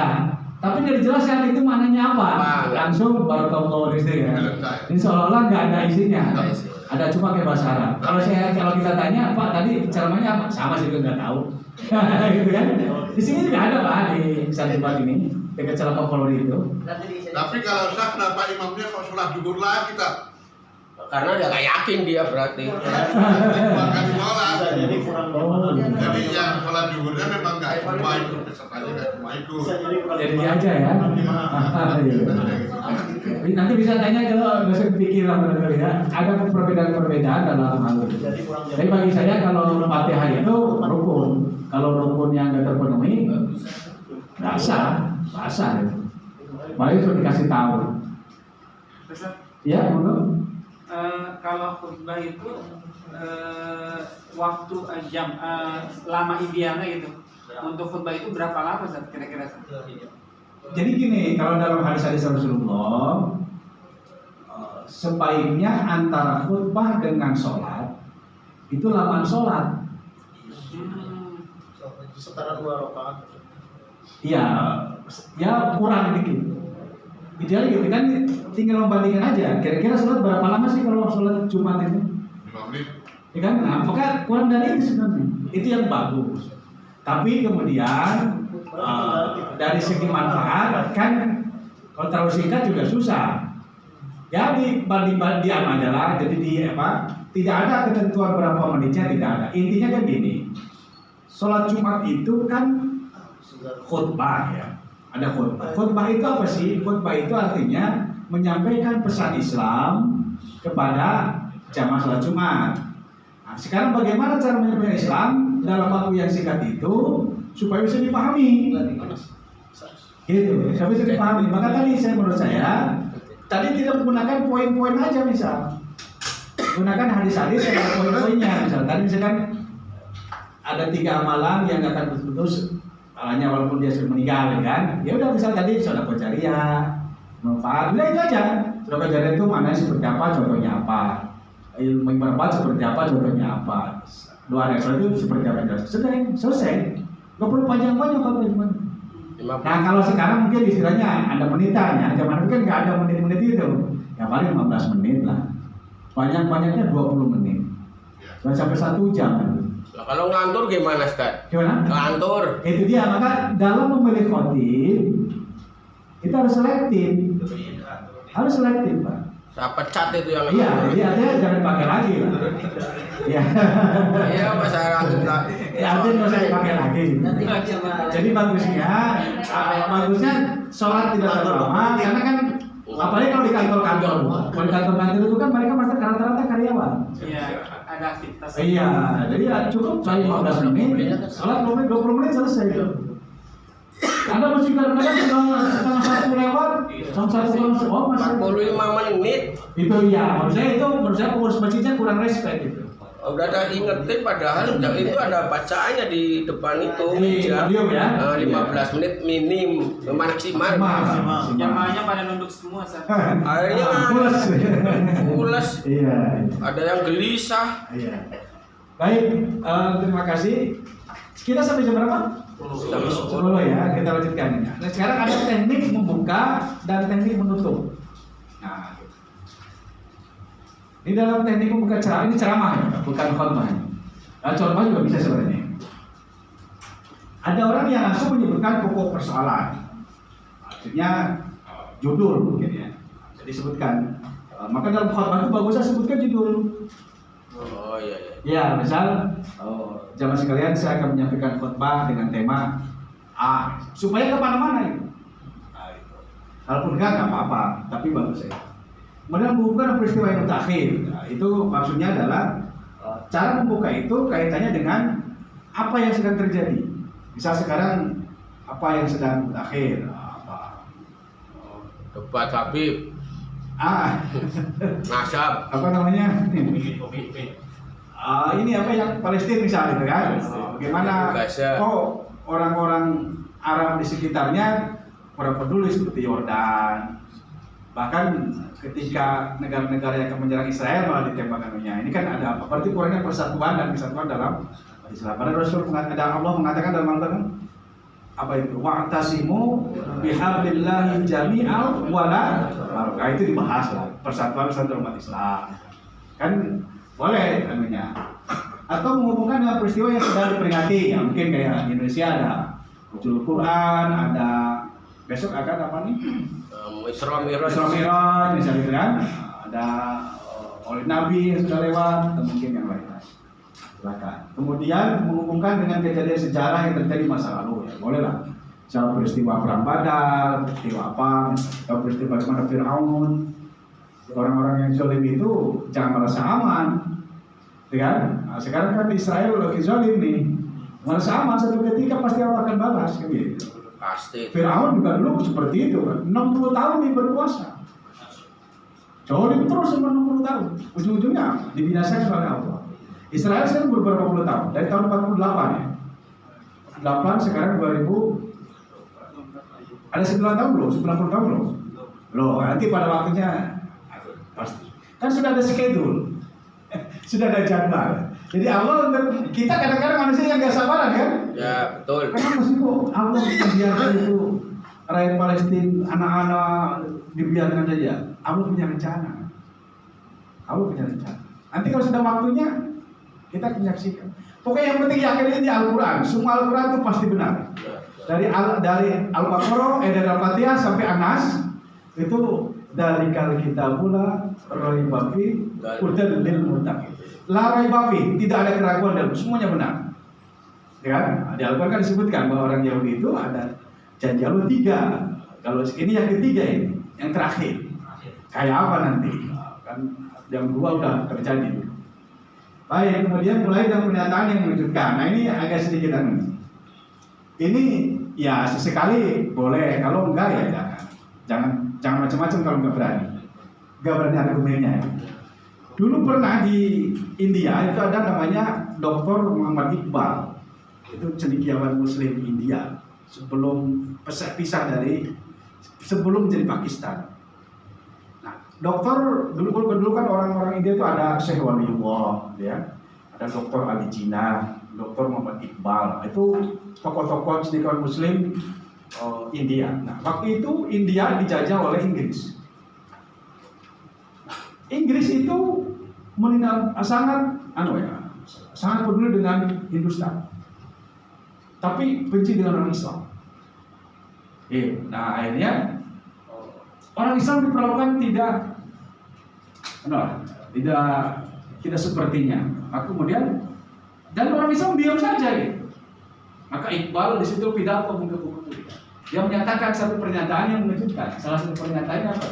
Tapi nggak dijelaskan itu maknanya apa. Langsung barakallahu fiik ya. Ini seolah-olah nggak ada isinya. Ada cuma kayak bahasa Arab. Kalau kita tanya, Pak tadi ceramahnya apa? Sama sih juga nggak tahu. Gitu kan? Di sini juga ada Pak di tempat ini dekat Celaka Polri itu. Tapi kalau sah, kenapa imamnya kok sholat zuhur lagi tak? Karena dia nggak yakin dia berarti. Bukan sholat. Oh, Jadi yang sholat zuhurnya memang nggak semua ikut, pesertanya nggak semua ikut. jadi dia aja ya. Nanti bisa tanya kalau dosen pikiran barangkali ya. Ada perbedaan-perbedaan dalam hal itu. Tapi bagi saya kalau Fatihah itu rukun. Kalau rukun yang nggak terpenuhi, nggak sah, nggak sah itu. Baik itu dikasih tahu. Ya, menurut. Kalau khutbah itu waktu jam lama idealnya gitu. Untuk khutbah itu berapa lama Ustaz kira-kira? Jadi gini, kalau dalam hadis-hadis Rasulullah, sebaiknya antara khutbah dengan sholat itu lamaan sholat. Setara 2 rakaat. Iya, ya kurang dikit. Idealnya gitu kan, tinggal membandingkan aja. Kira-kira sholat berapa lama sih kalau sholat Jumat itu? 5 menit. Ya kan, nah, apakah kurang dari itu sebenarnya? Itu yang bagus. Tapi kemudian dari segi manfaat kan, kalau terlalu singkat juga susah. Ya dibanding aja lah. Jadi tidak ada ketentuan berapa menitnya, tidak ada. Intinya kan gini, sholat Jumat itu kan khutbah ya. Ada khutbah. Khutbah itu apa sih? Khutbah itu artinya menyampaikan pesan Islam kepada jamaah sholat Jumat. Nah, sekarang bagaimana cara menyampaikan Islam dalam waktu yang singkat itu supaya bisa dipahami? Gitu, supaya bisa dipahami. Maka tadi menurut saya tadi tidak menggunakan poin-poin aja misal. Gunakan hadis-hadis yang poin-poinnya. Misal tadi misalkan ada 3 amalan yang akan putus hanya walaupun dia sudah meninggal kan, ya udah misal tadi sedekah jariah, manfaat, udah itu aja. Sedekah jariah itu maknanya seperti apa, contohnya apa, ilmu bermanfaat seperti apa, contohnya apa, doa resol itu seperti apa, selesai. Nggak perlu panjang-panjang kalau cuma. Nah kalau sekarang mungkin istilahnya ada menitannya, zaman itu kan nggak ada menit-menit itu, ya paling 15 menit lah, banyak-banyaknya 20 menit, sampai 1 jam. Nah, kalau ngelantur gimana Ustaz? Gimana? Ngelantur. Itu dia, maka dalam memilih khotib kita harus selektif. Harus selektif, Pak. Saya pecat itu yang Iya, jadi artinya jangan pakai lagi, Pak. Iya. Iya, bahasa Arab kita. Ya, artinya nggak usah dipakai lagi. Jadi bagusnya sholat tidak terlalu lama, karena kan apalagi kalau di kantor-kantor. Kalau di kantor-kantor itu kan mereka masih rata-rata karyawan. Iya, ada aktivitas. Iya, jadi ya cukup cuma 15 menit, sholat 20 menit selesai. Ada masih kadang-kadang setengah 1 lewat, sampai 1 oh masih 45 menit. itu ya, menurut saya pengurus masjidnya kurang respect itu. Udah ada ingetin padahal itu ada bacaannya di depan itu. Ini video ya? 15 menit minim, maksimal. Jamaahnya pada nunduk semua Ustaz. Akhirnya pules. Iya. Ada yang gelisah. Iya. Baik, terima kasih. Kita sampai jam berapa? 10 ya, kita lanjutkan. Nah, sekarang ada teknik membuka dan teknik menutup. Nah, di dalam teknik membuka ceramah, ini ceramah ya, bukan khotbah. Nah, khotbah juga bisa sebenarnya. Ada orang yang langsung menyebutkan pokok persoalan, artinya judul mungkin ya, bisa disebutkan. Maka dalam khotbah itu bagusnya sebutkan judul. Oh iya iya. Ya, misal jamaah sekalian saya akan menyampaikan khutbah dengan tema A, supaya kemana-mana itu. Nah, itu. Kalaupun enggak apa-apa, tapi bagus ya. Kemudian bukan peristiwa yang mutakhir. Nah, itu maksudnya adalah cara membuka itu kaitannya dengan apa yang sedang terjadi. Misal sekarang apa yang sedang mutakhir? Apa? Debat Habib, Nasab, Apa namanya? Ini apa yang Palestina misalnya itu kan? Bagaimana Gaza. orang-orang Arab di sekitarnya kurang peduli seperti Yordan. Bahkan ketika negara-negara yang akan menyerang Israel malah ditembak anunya. Ini kan ada apa? Berarti kurangnya persatuan dan kesatuan dalam Islam. Pada Rasul Allah mengatakan dalam Al-Quran apa itu? Wa'tasimu bihablillahi jami'an wala tafarraqu. Itu dibahas lah, persatuan umat Islam. Kan boleh anunya. Atau menghubungkan dengan peristiwa yang sedang diperingati. Ya, mungkin kayak di Indonesia ada Nuzul Quran, ada besok akan apa nih? Isra Mi'raj. Isra Mi'raj misalnya gitu kan. Ada oleh Nabi yang sudah lewat atau mungkin yang lain. Silakan. Kemudian menghubungkan dengan kejadian sejarah yang terjadi masa lalu ya, boleh lah. Misalnya peristiwa perang Badar, peristiwa apa, atau peristiwa bagaimana Fir'aun. Orang-orang yang zalim itu jangan merasa aman, ya kan? Nah, sekarang kan Israel lagi zalim nih, merasa aman satu ketika pasti Allah akan balas, kan gitu. Pasti. Fir'aun juga dulu seperti itu kan, 60 tahun dia berkuasa, zalim terus selama 60 tahun, ujung-ujungnya dibinasakan oleh Allah. Israel sekarang beberapa puluh tahun, dari tahun 48 ya, 8 sekarang 2000, ada 9 tahun belum, 90 tahun belum? Loh, nanti pada waktunya pasti. Kan sudah ada schedule, sudah ada jadwal. Jadi Allah untuk kita kadang-kadang manusia yang gak sabaran kan? Ya betul. Kenapa sih kok Allah membiarkan itu rakyat Palestina, anak-anak dibiarkan saja? Allah punya rencana. Allah punya rencana. Nanti kalau sudah waktunya kita menyaksikan. Pokoknya yang penting yakin di Al-Quran. Semua Al-Quran itu pasti benar. Dari Al-Baqarah, dari Al-Fatihah sampai An-Nas itu dari kal kitabula raiba fi hudan lil muttaqin. La raiba fi, tidak ada keraguan dalam semuanya benar. Ya kan? Di Al-Quran kan disebutkan bahwa orang Yahudi itu ada janji Allah 3. Kalau ini yang ketiga ini, yang terakhir. Kayak apa nanti? Kan yang 2 udah terjadi. Baik, kemudian mulai dengan pernyataan yang mengejutkan. Nah ini agak sedikit aneh. Ini ya sesekali boleh, kalau enggak ya jangan macam-macam kalau nggak berani argumennya. Dulu pernah di India itu ada namanya Dr. Muhammad Iqbal, itu cendekiawan Muslim India sebelum pisah sebelum menjadi Pakistan. Nah, dulu kan orang-orang India itu ada Syekh Waliullah, ya, ada Dr. Ali Jinnah, Dr. Muhammad Iqbal, itu tokoh-tokoh cendekiawan Muslim India. Nah, waktu itu India dijajah oleh Inggris. Inggris itu sangat peduli dengan Hindustan, tapi benci dengan orang Islam. Nah akhirnya orang Islam diperlakukan tidak sepertinya. Maka kemudian dan orang Islam diam saja gitu. Maka Iqbal di situ pidato buku-buku. Dia menyatakan satu pernyataan yang mengejutkan. Salah satu pernyataannya apa?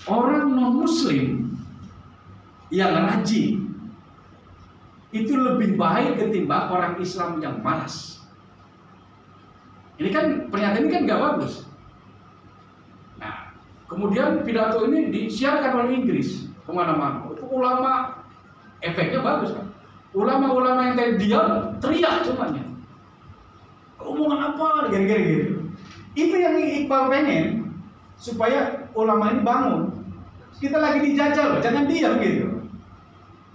Orang non-Muslim yang rajin itu lebih baik ketimbang orang Islam yang malas. Ini kan pernyataan ini kan nggak bagus. Nah, kemudian pidato ini disiarkan oleh Inggris kemana-mana. Itu ulama, efeknya bagus kan? Ulama-ulama yang tadi diam teriak semuanya. Omongan apa? Gara-gara gitu. Itu yang Iqbal pengen supaya ulama ini bangun. Kita lagi dijajah loh, jangan diam gitu.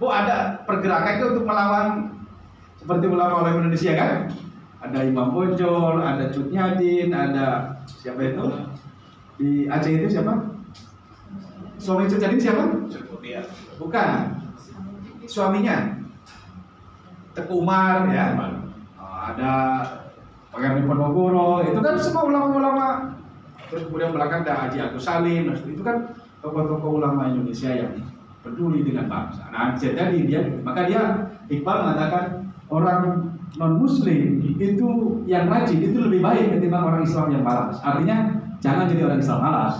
Bu ada pergerakan itu untuk melawan seperti ulama Indonesia kan? Ada Imam Bonjol, ada Cut Nyadin, ada siapa itu? Di Aceh itu siapa? Suami Cut Nyadin siapa? Bukan. Suaminya Teku Umar ya. Ada Pangeran Diponegoro, itu kan semua ulama-ulama. Terus kemudian belakang ada Haji Agus Salim, itu kan tokoh-tokoh ulama Indonesia yang peduli dengan bangsa. Nah, jadi maka Iqbal mengatakan orang non Muslim itu yang rajin itu lebih baik ketimbang orang Islam yang malas. Artinya jangan jadi orang Islam malas.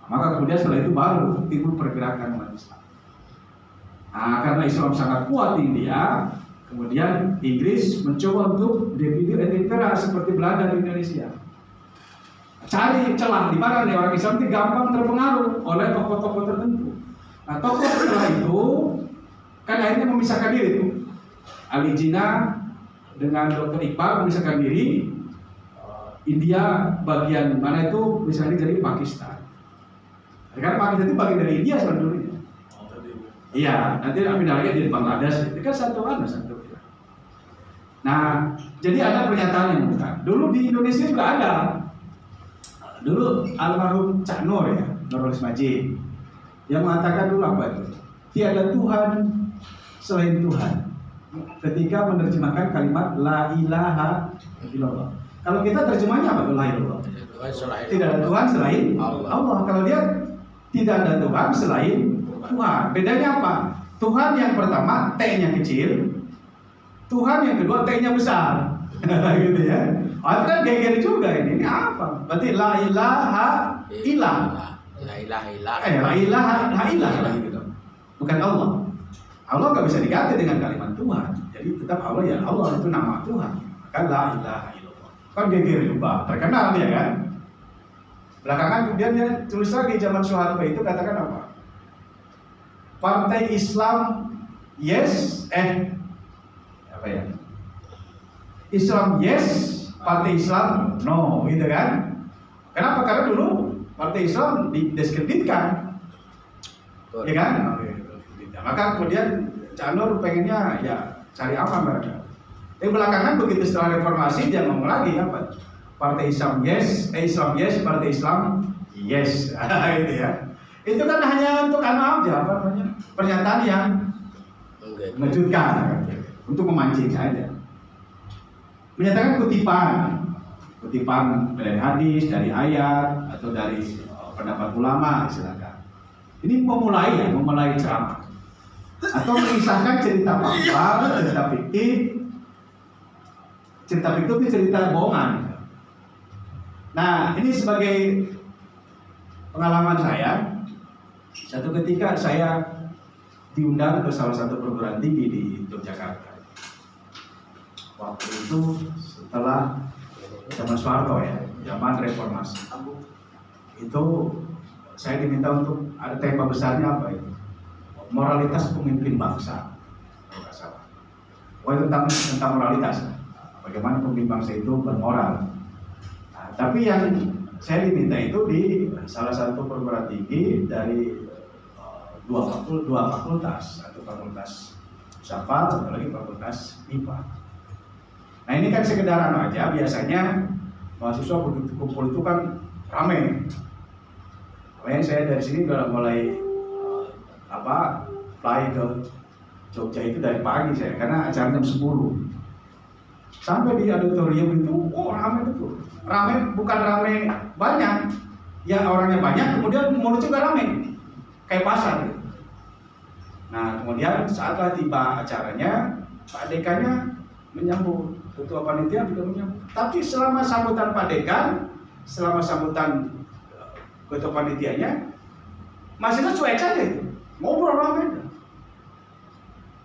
Maka kemudian setelah itu baru timbul pergerakan umat Islam. Nah, karena Islam sangat kuat di India, kemudian Inggris mencoba untuk dividu et impera seperti Belanda di Indonesia. Cari celah di mana nih orang Islam itu gampang terpengaruh oleh tokoh-tokoh tertentu. Nah, tokoh setelah itu kan akhirnya memisahkan diri tuh. Ali Jinnah dengan Dr. Iqbal memisahkan diri. India bagian mana itu misalnya dari Pakistan. Karena Pakistan itu bagian dari India sebenarnya. Iya, nanti pindah lagi di Bangladesh. Itu kan satu. Nah, jadi ada pernyataan yang bukan. Dulu di Indonesia juga ada. Dulu almarhum Cak Nur ya, Nurul Majid, yang mengatakan dulu apa itu? Tiada Tuhan selain Tuhan. Ketika menerjemahkan kalimat La ilaha illallah. Kalau kita terjemahnya apa tuh La ilaha? Tidak ada Tuhan selain Allah. Kalau dia tidak ada Tuhan selain Tuhan. Bedanya apa? Tuhan yang pertama T-nya kecil, Tuhan yang kedua T-nya besar. Gitu ya. Itu kan geger juga ini. Ini apa? Berarti la ilaha illallah. La ilaha illallah. La ilaha illallah gitu. Bukan Allah. Allah nggak bisa diganti dengan kalimat Tuhan. Jadi tetap Allah ya Allah itu nama Tuhan. Kan la ilaha illallah. Kan geger juga. Terkenal dia kan. Belakangan kemudian dia tulis lagi zaman Soeharto itu katakan apa? Partai Islam yes apa ya? Islam yes, Partai Islam no, gitu kan? Kenapa? Karena dulu Partai Islam didiskreditkan, ya kan? Maka kemudian Cak Nur pengennya ya cari apa mereka? Belakangan begitu setelah reformasi dia ngomong lagi apa? Partai Islam yes, Islam yes, Partai Islam yes, gitu ya. Itu kan hanya untuk aja apa namanya? Pernyataan yang mengejutkan, untuk memancing saja. Menyatakan kutipan dari hadis, dari ayat atau dari pendapat ulama silakan. Ini memulai ceramah atau mengisahkan cerita fakta, cerita fiktif. Cerita fiktif itu cerita bohongan. Nah, ini sebagai pengalaman saya. Satu ketika saya diundang ke salah satu perguruan tinggi di Yogyakarta. Waktu itu setelah zaman Soeharto ya, zaman reformasi. Itu saya diminta untuk ada tema besarnya apa itu? Moralitas pemimpin bangsa. Tentang moralitas. Bagaimana pemimpin bangsa itu bermoral. Nah, tapi yang saya diminta itu di salah satu perguruan tinggi dari dua fakultas, satu fakultas filsafat, satu lagi fakultas IPA. Nah ini kan sekedar aja, biasanya mahasiswa begitu kumpul itu kan ramai. Makanya saya dari sini udah mulai fly ke Jogja itu dari pagi saya, karena acara jam 10. Sampai di auditorium itu, ramai betul. Ramai bukan ramai banyak, ya orangnya banyak, kemudian mulut juga ramai, kayak pasar. Nah kemudian saatlah tiba acaranya, Pak Dekannya menyambut. Ketua panitia juga menyambut. Tapi selama sambutan Pak Dekan, selama sambutan ketua panitianya, masih cuek aja itu, ngobrol ramai.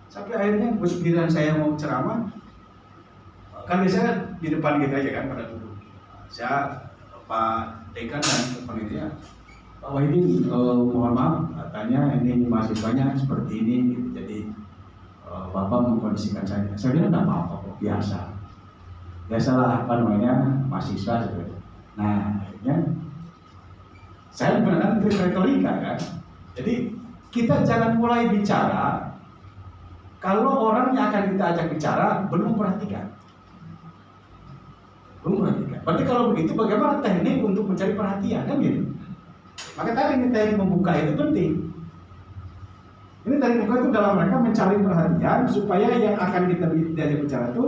Sampai akhirnya giliran saya mau ceramah, kan biasanya di depan kita aja kan pada duduk. Saya Pak Dekan dan panitia, Pak Wahidin, mohon maaf, katanya ini mahasiswanya seperti ini, gitu. Jadi Bapak mengkondisikan saya. Saya bilang tidak apa-apa kok, biasalah mahasiswa seperti. Nah akhirnya saya menggunakan retorika kan. Jadi kita jangan mulai bicara kalau orang yang akan kita ajak bicara belum perhatikan. Berarti kalau begitu bagaimana teknik untuk mencari perhatian kan gitu. Maka tadi ini teknik membuka itu penting. Ini teknik membuka itu dalam rangka mencari perhatian supaya yang akan kita diajak bicara itu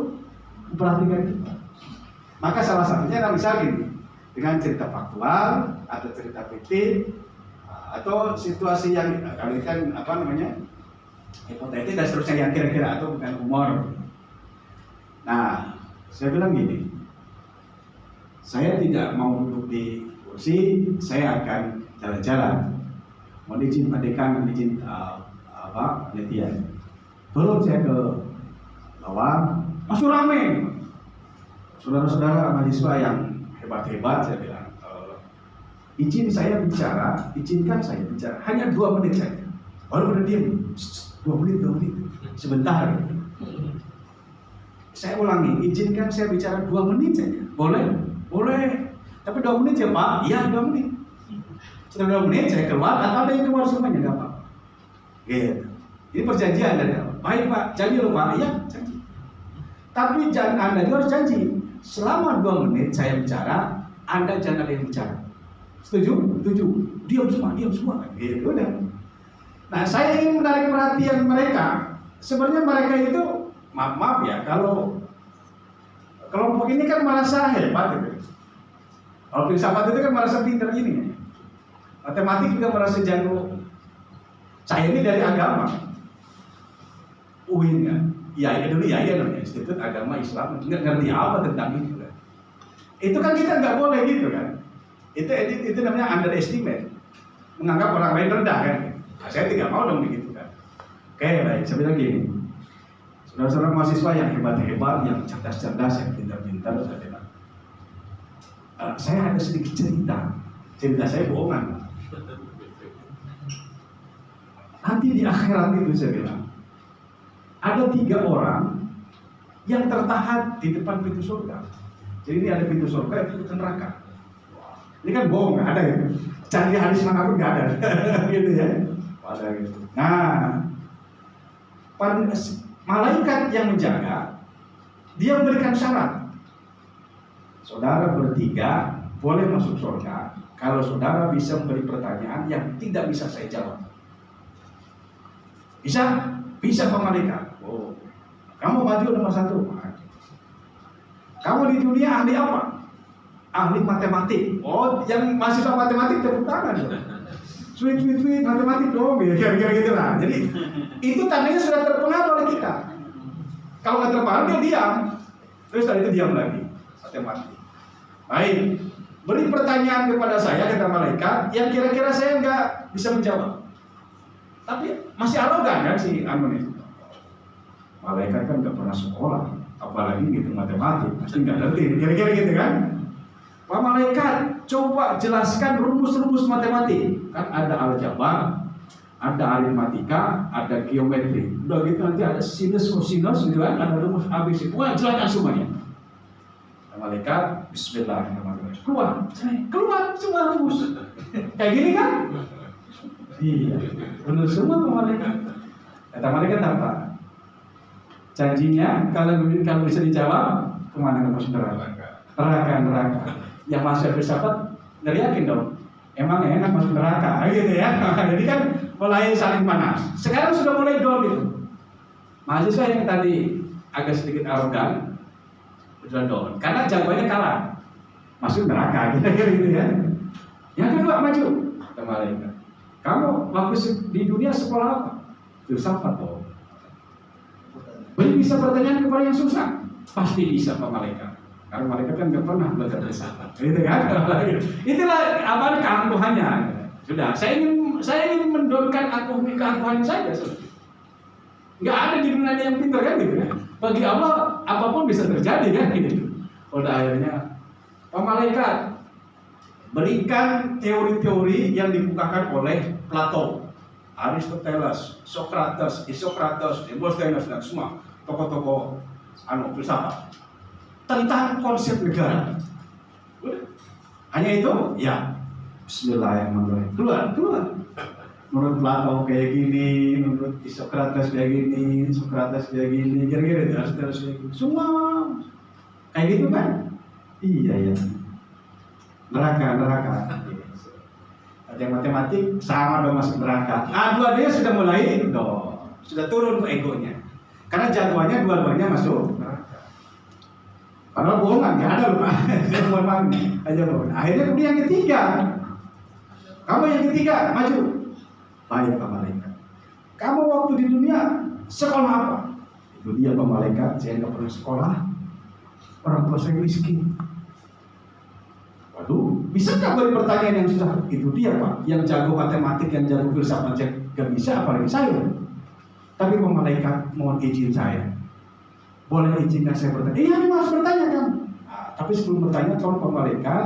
memperhatikan kita. Maka salah satunya adalah misalnya gini, dengan cerita faktual atau cerita fiktif atau situasi yang kali kan apa namanya hipotetis dan seterusnya yang kira-kira atau bukan humor. Nah, saya bilang gini, saya tidak mau duduk di kursi, saya akan jalan-jalan. Mohon izin Pak Dekan, mohon izin penelitian. Turun saya ke bawah, masuk rame. Saudara-saudara mahasiswa yang hebat-hebat, saya bilang, izinkan saya bicara, hanya 2 menit saja. Baru pada diam, 2 menit, sebentar. Saya ulangi, izinkan saya bicara 2 menit saja. Boleh. Tapi 2 menit ya Pak? Iya 2 menit. Setelah 2 menit saya keluar, atau ada yang keluar semuanya, nggak apa-apa. Gitu. Ini perjanjian dari awal. Baik Pak, janji loh Pak, iya janji. Tapi jangan Anda juga harus janji. Selama 2 menit saya bicara, Anda jangan ada yang bicara. Setuju? Setuju. Diam semua. Gitu udah. Nah, saya ingin menarik perhatian mereka. Sebenarnya mereka itu, maaf ya, kalau kelompok ini kan merasa hebat gitu. Kalau filsafat itu kan merasa pintar ini. Matematik juga merasa jago. Saya ini dari agama. UIN kan. Ya dulu ya namanya Institut Agama Islam. Nggak ngerti apa tentang itu kan. Itu kan kita nggak boleh gitu kan. Itu namanya underestimate. Menganggap orang lain rendah kan. Nah, saya tidak mau dong begitu kan. Oke baik, saya bilang gini. Saudara-saudara mahasiswa yang hebat-hebat, yang cerdas-cerdas, yang pintar-pintar, saya bilang. Saya ada sedikit cerita. Cerita saya bohongan. Nanti di akhirat itu saya bilang. Ada 3 orang yang tertahan di depan pintu surga. Jadi ini ada pintu surga, itu pintu neraka. Ini kan bohong, nggak ada ya. Cari hadis manapun nggak ada, gitu ya. Ada gitu. Nah, malaikat yang menjaga, dia memberikan syarat. Saudara bertiga boleh masuk surga kalau saudara bisa memberi pertanyaan yang tidak bisa saya jawab. Bisa Pak Malaikat. Oh, kamu maju nomor 1. Kamu di dunia ahli apa? Ahli matematik. Oh, yang mahasiswa matematik tepuk tangan. Sweet matematik dong, kira-kira gitu lah. Jadi itu tandanya sudah terpengaruh oleh kita. Kalau nggak terpengaruh dia diam. Terus tadi itu diam lagi. Matematik. Baik. Beri pertanyaan kepada saya kata malaikat yang kira-kira saya nggak bisa menjawab. Tapi masih arogan kan si Anunis. Malaikat kan nggak pernah sekolah, apalagi gitu matematik, pasti nggak ngerti. Kira-kira gitu kan? Pak Malaikat, coba jelaskan rumus-rumus matematik. Kan ada aljabar, ada aritmatika, ada geometri. Udah gitu nanti ada sinus, kosinus, gitu kan? Ada rumus ABC. Wah, jelaskan semuanya. Pak Malaikat, Bismillahirrahmanirrahim. Keluar semua rumus. Kayak gini kan? Iya, benar semua Pak Malaikat. Kata Malaikat apa? Janjinya kalau bisa dijawab, kemana kamu saudara? Neraka. Yang masuk filsafat nggak yakin dong. Emang enak masuk neraka, gitu ya. Jadi kan mulai saling panas. Sekarang sudah mulai down itu. Mahasiswa yang tadi agak sedikit arogan sudah down karena jawabannya kalah. Masuk neraka, kira-kira gitu ya. Yang kedua maju, kata malaikat. Kamu waktu di dunia sekolah apa? Filsafat dong. Boleh bisa pertanyaan kepada yang susah? Pasti bisa Pak Malaikat. Karena malaikat kan nggak pernah belajar filsafat, gitu kan? Itulah apa keangkuhannya. Sudah, saya ingin mendorkan keangkuhan saja. Nggak ada di dunia yang pintar kan gitu kan? Bagi Allah apapun bisa terjadi kan gitu. Udah akhirnya Pak Malaikat berikan teori-teori yang dibukakan oleh Plato, Aristoteles, Socrates, Demosthenes dan semua tokoh-tokoh filsafat tentang konsep negara. Hanya itu? Ya. Bismillahirrahmanirrahim. Keluar. Menurut Plato kayak gini, menurut Socrates kayak gini, kira-kira Aristoteles kayak gini. Semua kayak gitu kan? Iya. Neraka. Ada yang matematik sama dong masuk neraka. Dua-duanya sudah mulai sudah turun ke egonya. Karena jagoannya dua-duanya masuk neraka. Padahal bohongan, nggak ada loh Pak. Aja bohong. Akhirnya kemudian yang ketiga, Kamu yang ketiga, maju. Baik Pak Malaikat. Kamu waktu di dunia sekolah apa? Itu dia Pak Malaikat, saya nggak pernah sekolah. Orang tua saya miskin. Waduh, bisa nggak beri pertanyaan yang susah? Itu dia Pak, yang jago matematik, yang jago filsafat, nggak bisa apalagi saya. Tapi Pak Malaikat mohon izin saya. Boleh izinkan saya bertanya? Iya, memang harus bertanya kan. Nah, tapi sebelum bertanya, tolong Pak Malaikat,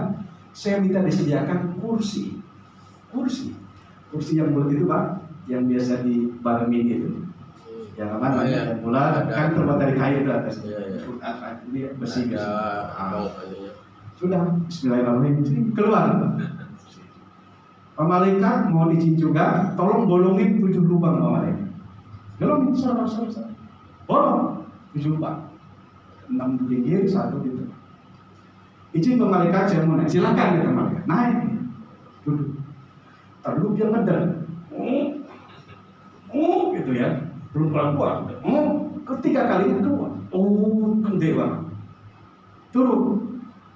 saya minta disediakan kursi. Kursi yang bulat itu Pak, yang biasa di barmin itu. Yang apa namanya? iya. Yang bulat, kan terbuat dari kayu di atas. Iya, iya. Ini besi. Ada anunya. Sudah, bismillahirrahmanirrahim. Keluar. Pak Malaikat mohon izin juga, tolong bolongin 7 lubang Pak Malaikat. Bolongin, salah. Bolong 7 lubang. 6 di pinggir, 1 di tengah. Izin Pak Malaikat, saya mau naik. Silakan ya Pak Malaikat. Naik. Duduk. Lalu dia ngedel. Gitu ya. Belum keluar. Ketiga kalinya keluar. Gede banget. Turun.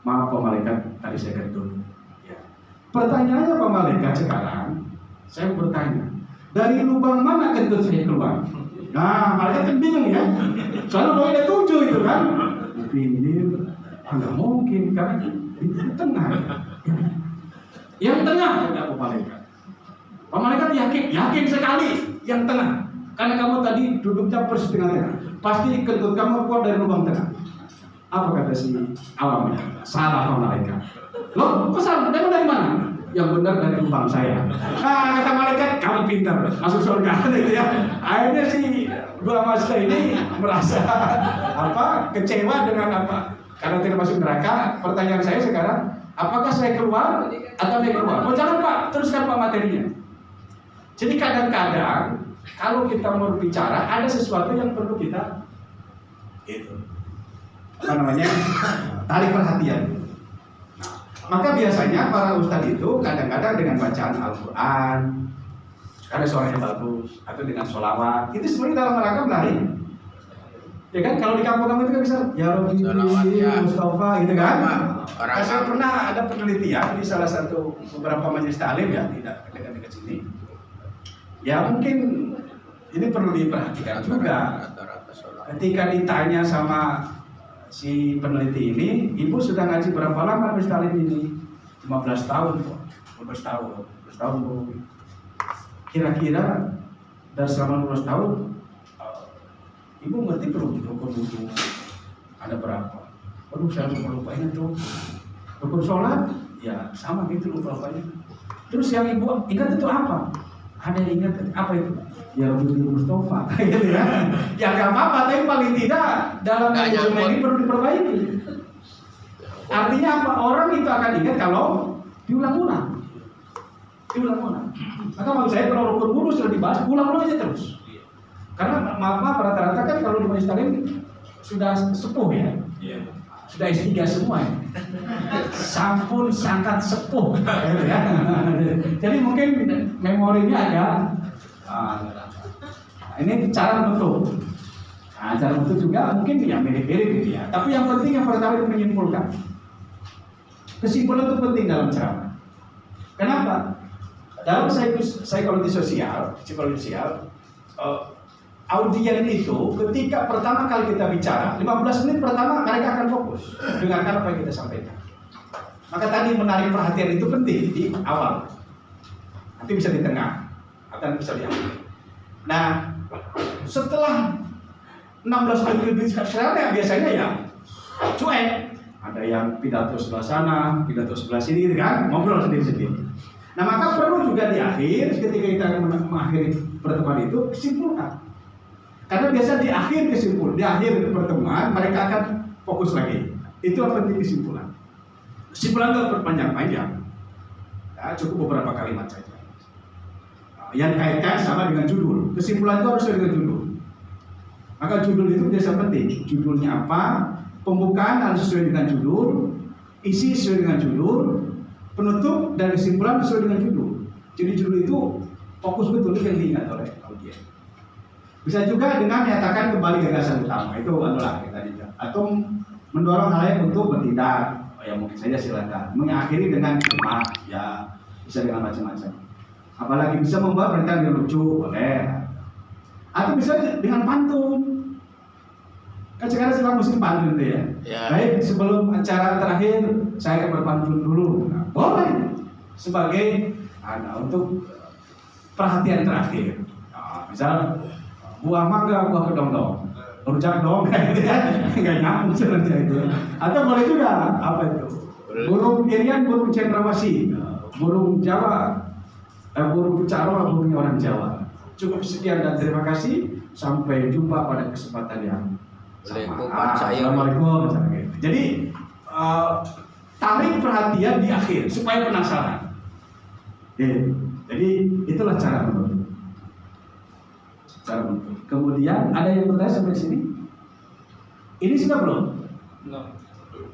Maaf Pak Malaikat, tadi saya kentut. Ya. Pertanyaannya Pak Malaikat sekarang, saya bertanya, dari lubang mana kentut saya keluar? Nah, Malaikat kan bingung ya. Soalnya mau ada 7 itu kan. Pinggir, nggak mungkin karena di tengah. Yang tengah kata Pak Malaikat. Pak Malaikat yakin sekali yang tengah. Karena kamu tadi duduknya persis tengah-tengah. Pasti kentut kamu keluar dari lubang tengah. Apa kata si awamnya? Salah Pak Malaikat. Loh, kok salah? Kamu dari mana? Yang benar dari lubang saya. Nah, kata Malaikat, kamu pintar, masuk surga gitu ya. Akhirnya si dua mahasiswa ini merasa kecewa dengan apa? Karena tidak masuk neraka. Pertanyaan saya sekarang, apakah saya keluar atau dia keluar? Oh jangan Pak, teruskan Pak materinya. Jadi kadang-kadang kalau kita mau bicara ada sesuatu yang perlu kita tarik perhatian. Maka biasanya para ustadz itu kadang-kadang dengan bacaan Al-Quran, ada suaranya bagus, atau dengan sholawat, itu sebenarnya dalam rangka menarik. Ya kan, kalau di kampung-kampung itu kan bisa ya Rabbi, Mustafa gitu kan. Saya pernah ada penelitian di salah satu beberapa majelis ta'lim ya, tidak dekat-dekat sini. Ya mungkin ini perlu diperhatikan juga. Ketika ditanya sama si peneliti ini, ibu sudah ngaji berapa lama majelis ta'lim ini? 15 tahun kok. 15 tahun Bu. Kira-kira dari selama 15 tahun ibu ngerti belum rukun wudu ada berapa? Waduh saya lupa tuh. Rukun sholat ya sama gitu lupa-lupanya. Terus yang ibu ingat itu apa? Ada yang ingat apa itu? Ya Rabbi Mustafa gitu ya. Ya nggak apa-apa, tapi paling tidak dalam agama ini perlu diperbaiki. Artinya apa? Orang itu akan ingat kalau diulang-ulang. Maka maksud saya kalau rukun wudu sudah dibahas, ulang-ulang aja terus. Karena maaf rata-rata kan kalau di majelis ta'lim sudah sepuh ya. Sudah S3 semua ya. Sampun sangat sepuh gitu ya. Jadi mungkin memorinya agak ini cara bentuk. Nah, cara bentuk juga mungkin ya mirip-mirip gitu ya. Tapi yang penting yang pertama itu menyimpulkan. Kesimpulan itu penting dalam ceramah. Kenapa? Dalam psikologi sosial, audien itu ketika pertama kali kita bicara 15 menit pertama mereka akan fokus dengarkan apa yang kita sampaikan. Maka tadi menarik perhatian itu penting di awal, nanti bisa di tengah atau bisa di akhir. Nah setelah 16 menit lebih sekarang biasanya ya cuek, ada yang pidato sebelah sana, pidato sebelah sini kan, ngobrol sendiri-sendiri. Nah maka perlu juga di akhir ketika kita mengakhiri pertemuan itu kesimpulan. Karena biasa di akhir pertemuan mereka akan fokus lagi. Itu apa penting kesimpulan. Kesimpulan itu berpanjang-panjang. Ya, cukup beberapa kalimat saja. Yang kaitkan sama dengan judul. Kesimpulan itu harus dengan judul. Maka judul itu biasa penting. Judulnya apa? Pembukaan harus sesuai dengan judul. Isi sesuai dengan judul. Penutup dan kesimpulan sesuai dengan judul. Jadi judul itu fokus betul yang diingat oleh audien. Bisa juga dengan menyatakan kembali gagasan utama itu adalah tadi, atau mendorong hal lain untuk bertindak. Ya mungkin saja silakan. Mengakhiri dengan kalimat ya bisa dengan macam-macam. Apalagi bisa membuat pernyataan yang lucu, boleh. Atau bisa dengan pantun. Kan sekarang sedang musim pantun tuh ya. Ya. Baik, sebelum acara terakhir saya akan berpantun dulu. Nah, boleh sebagai untuk perhatian terakhir. Nah, misal buah mangga, buah kedong-dong, rujak dong, gitu ya, nggak nyambung sebenarnya itu. Atau boleh juga apa itu? Burung irian, burung cendrawasih, burung Jawa, burung pucaro, burung orang Jawa. Cukup sekian dan terima kasih. Sampai jumpa pada kesempatan yang sama. Assalamualaikum. Jadi tarik perhatian di akhir supaya penasaran. Jadi itulah cara menuntut. Kemudian ada yang bertanya sampai sini? Ini sudah belum? Belum.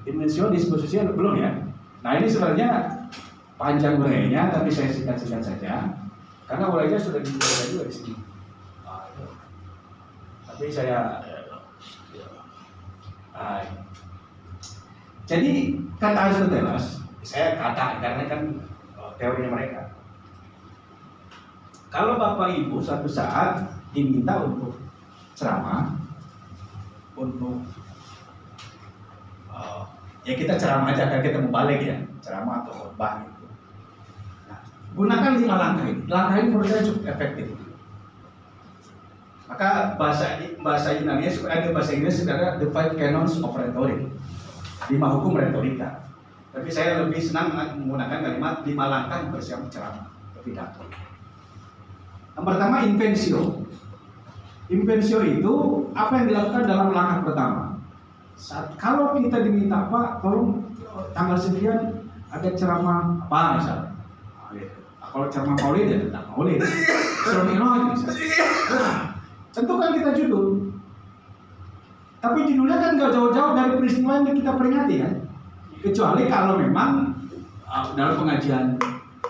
Dimensio disposisi belum ya? Nah ini sebenarnya panjang urainya, tapi saya singkat-singkat saja. Karena urainya sudah dijelaskan juga di sini. Tapi saya jadi kata Aristoteles, saya kata karena kan teorinya mereka. Kalau Bapak Ibu suatu saat diminta untuk ceramah, untuk ya kita ceramah aja, kan kita membalik ya, ceramah atau khotbah gitu. Nah, gunakan 5 langkah ini. Langkah ini menurut saya cukup efektif. Maka bahasa Yunani ada bahasa Inggris ada the 5 canons of rhetoric, 5 hukum retorika. Tapi saya lebih senang menggunakan kalimat 5 langkah bersiap ceramah atau pidato. Yang pertama inventio. Inventio itu apa yang dilakukan dalam langkah pertama. Kalau kita diminta Pak, tolong tanggal sekian ada ceramah apa misalnya. Kalau ceramah Maulid ya tentang Maulid. Ceramah Mi'raj misalnya. Tentukan kita judul. Tapi judulnya kan nggak jauh-jauh dari peristiwa yang kita peringati kan. Kecuali kalau memang dalam pengajian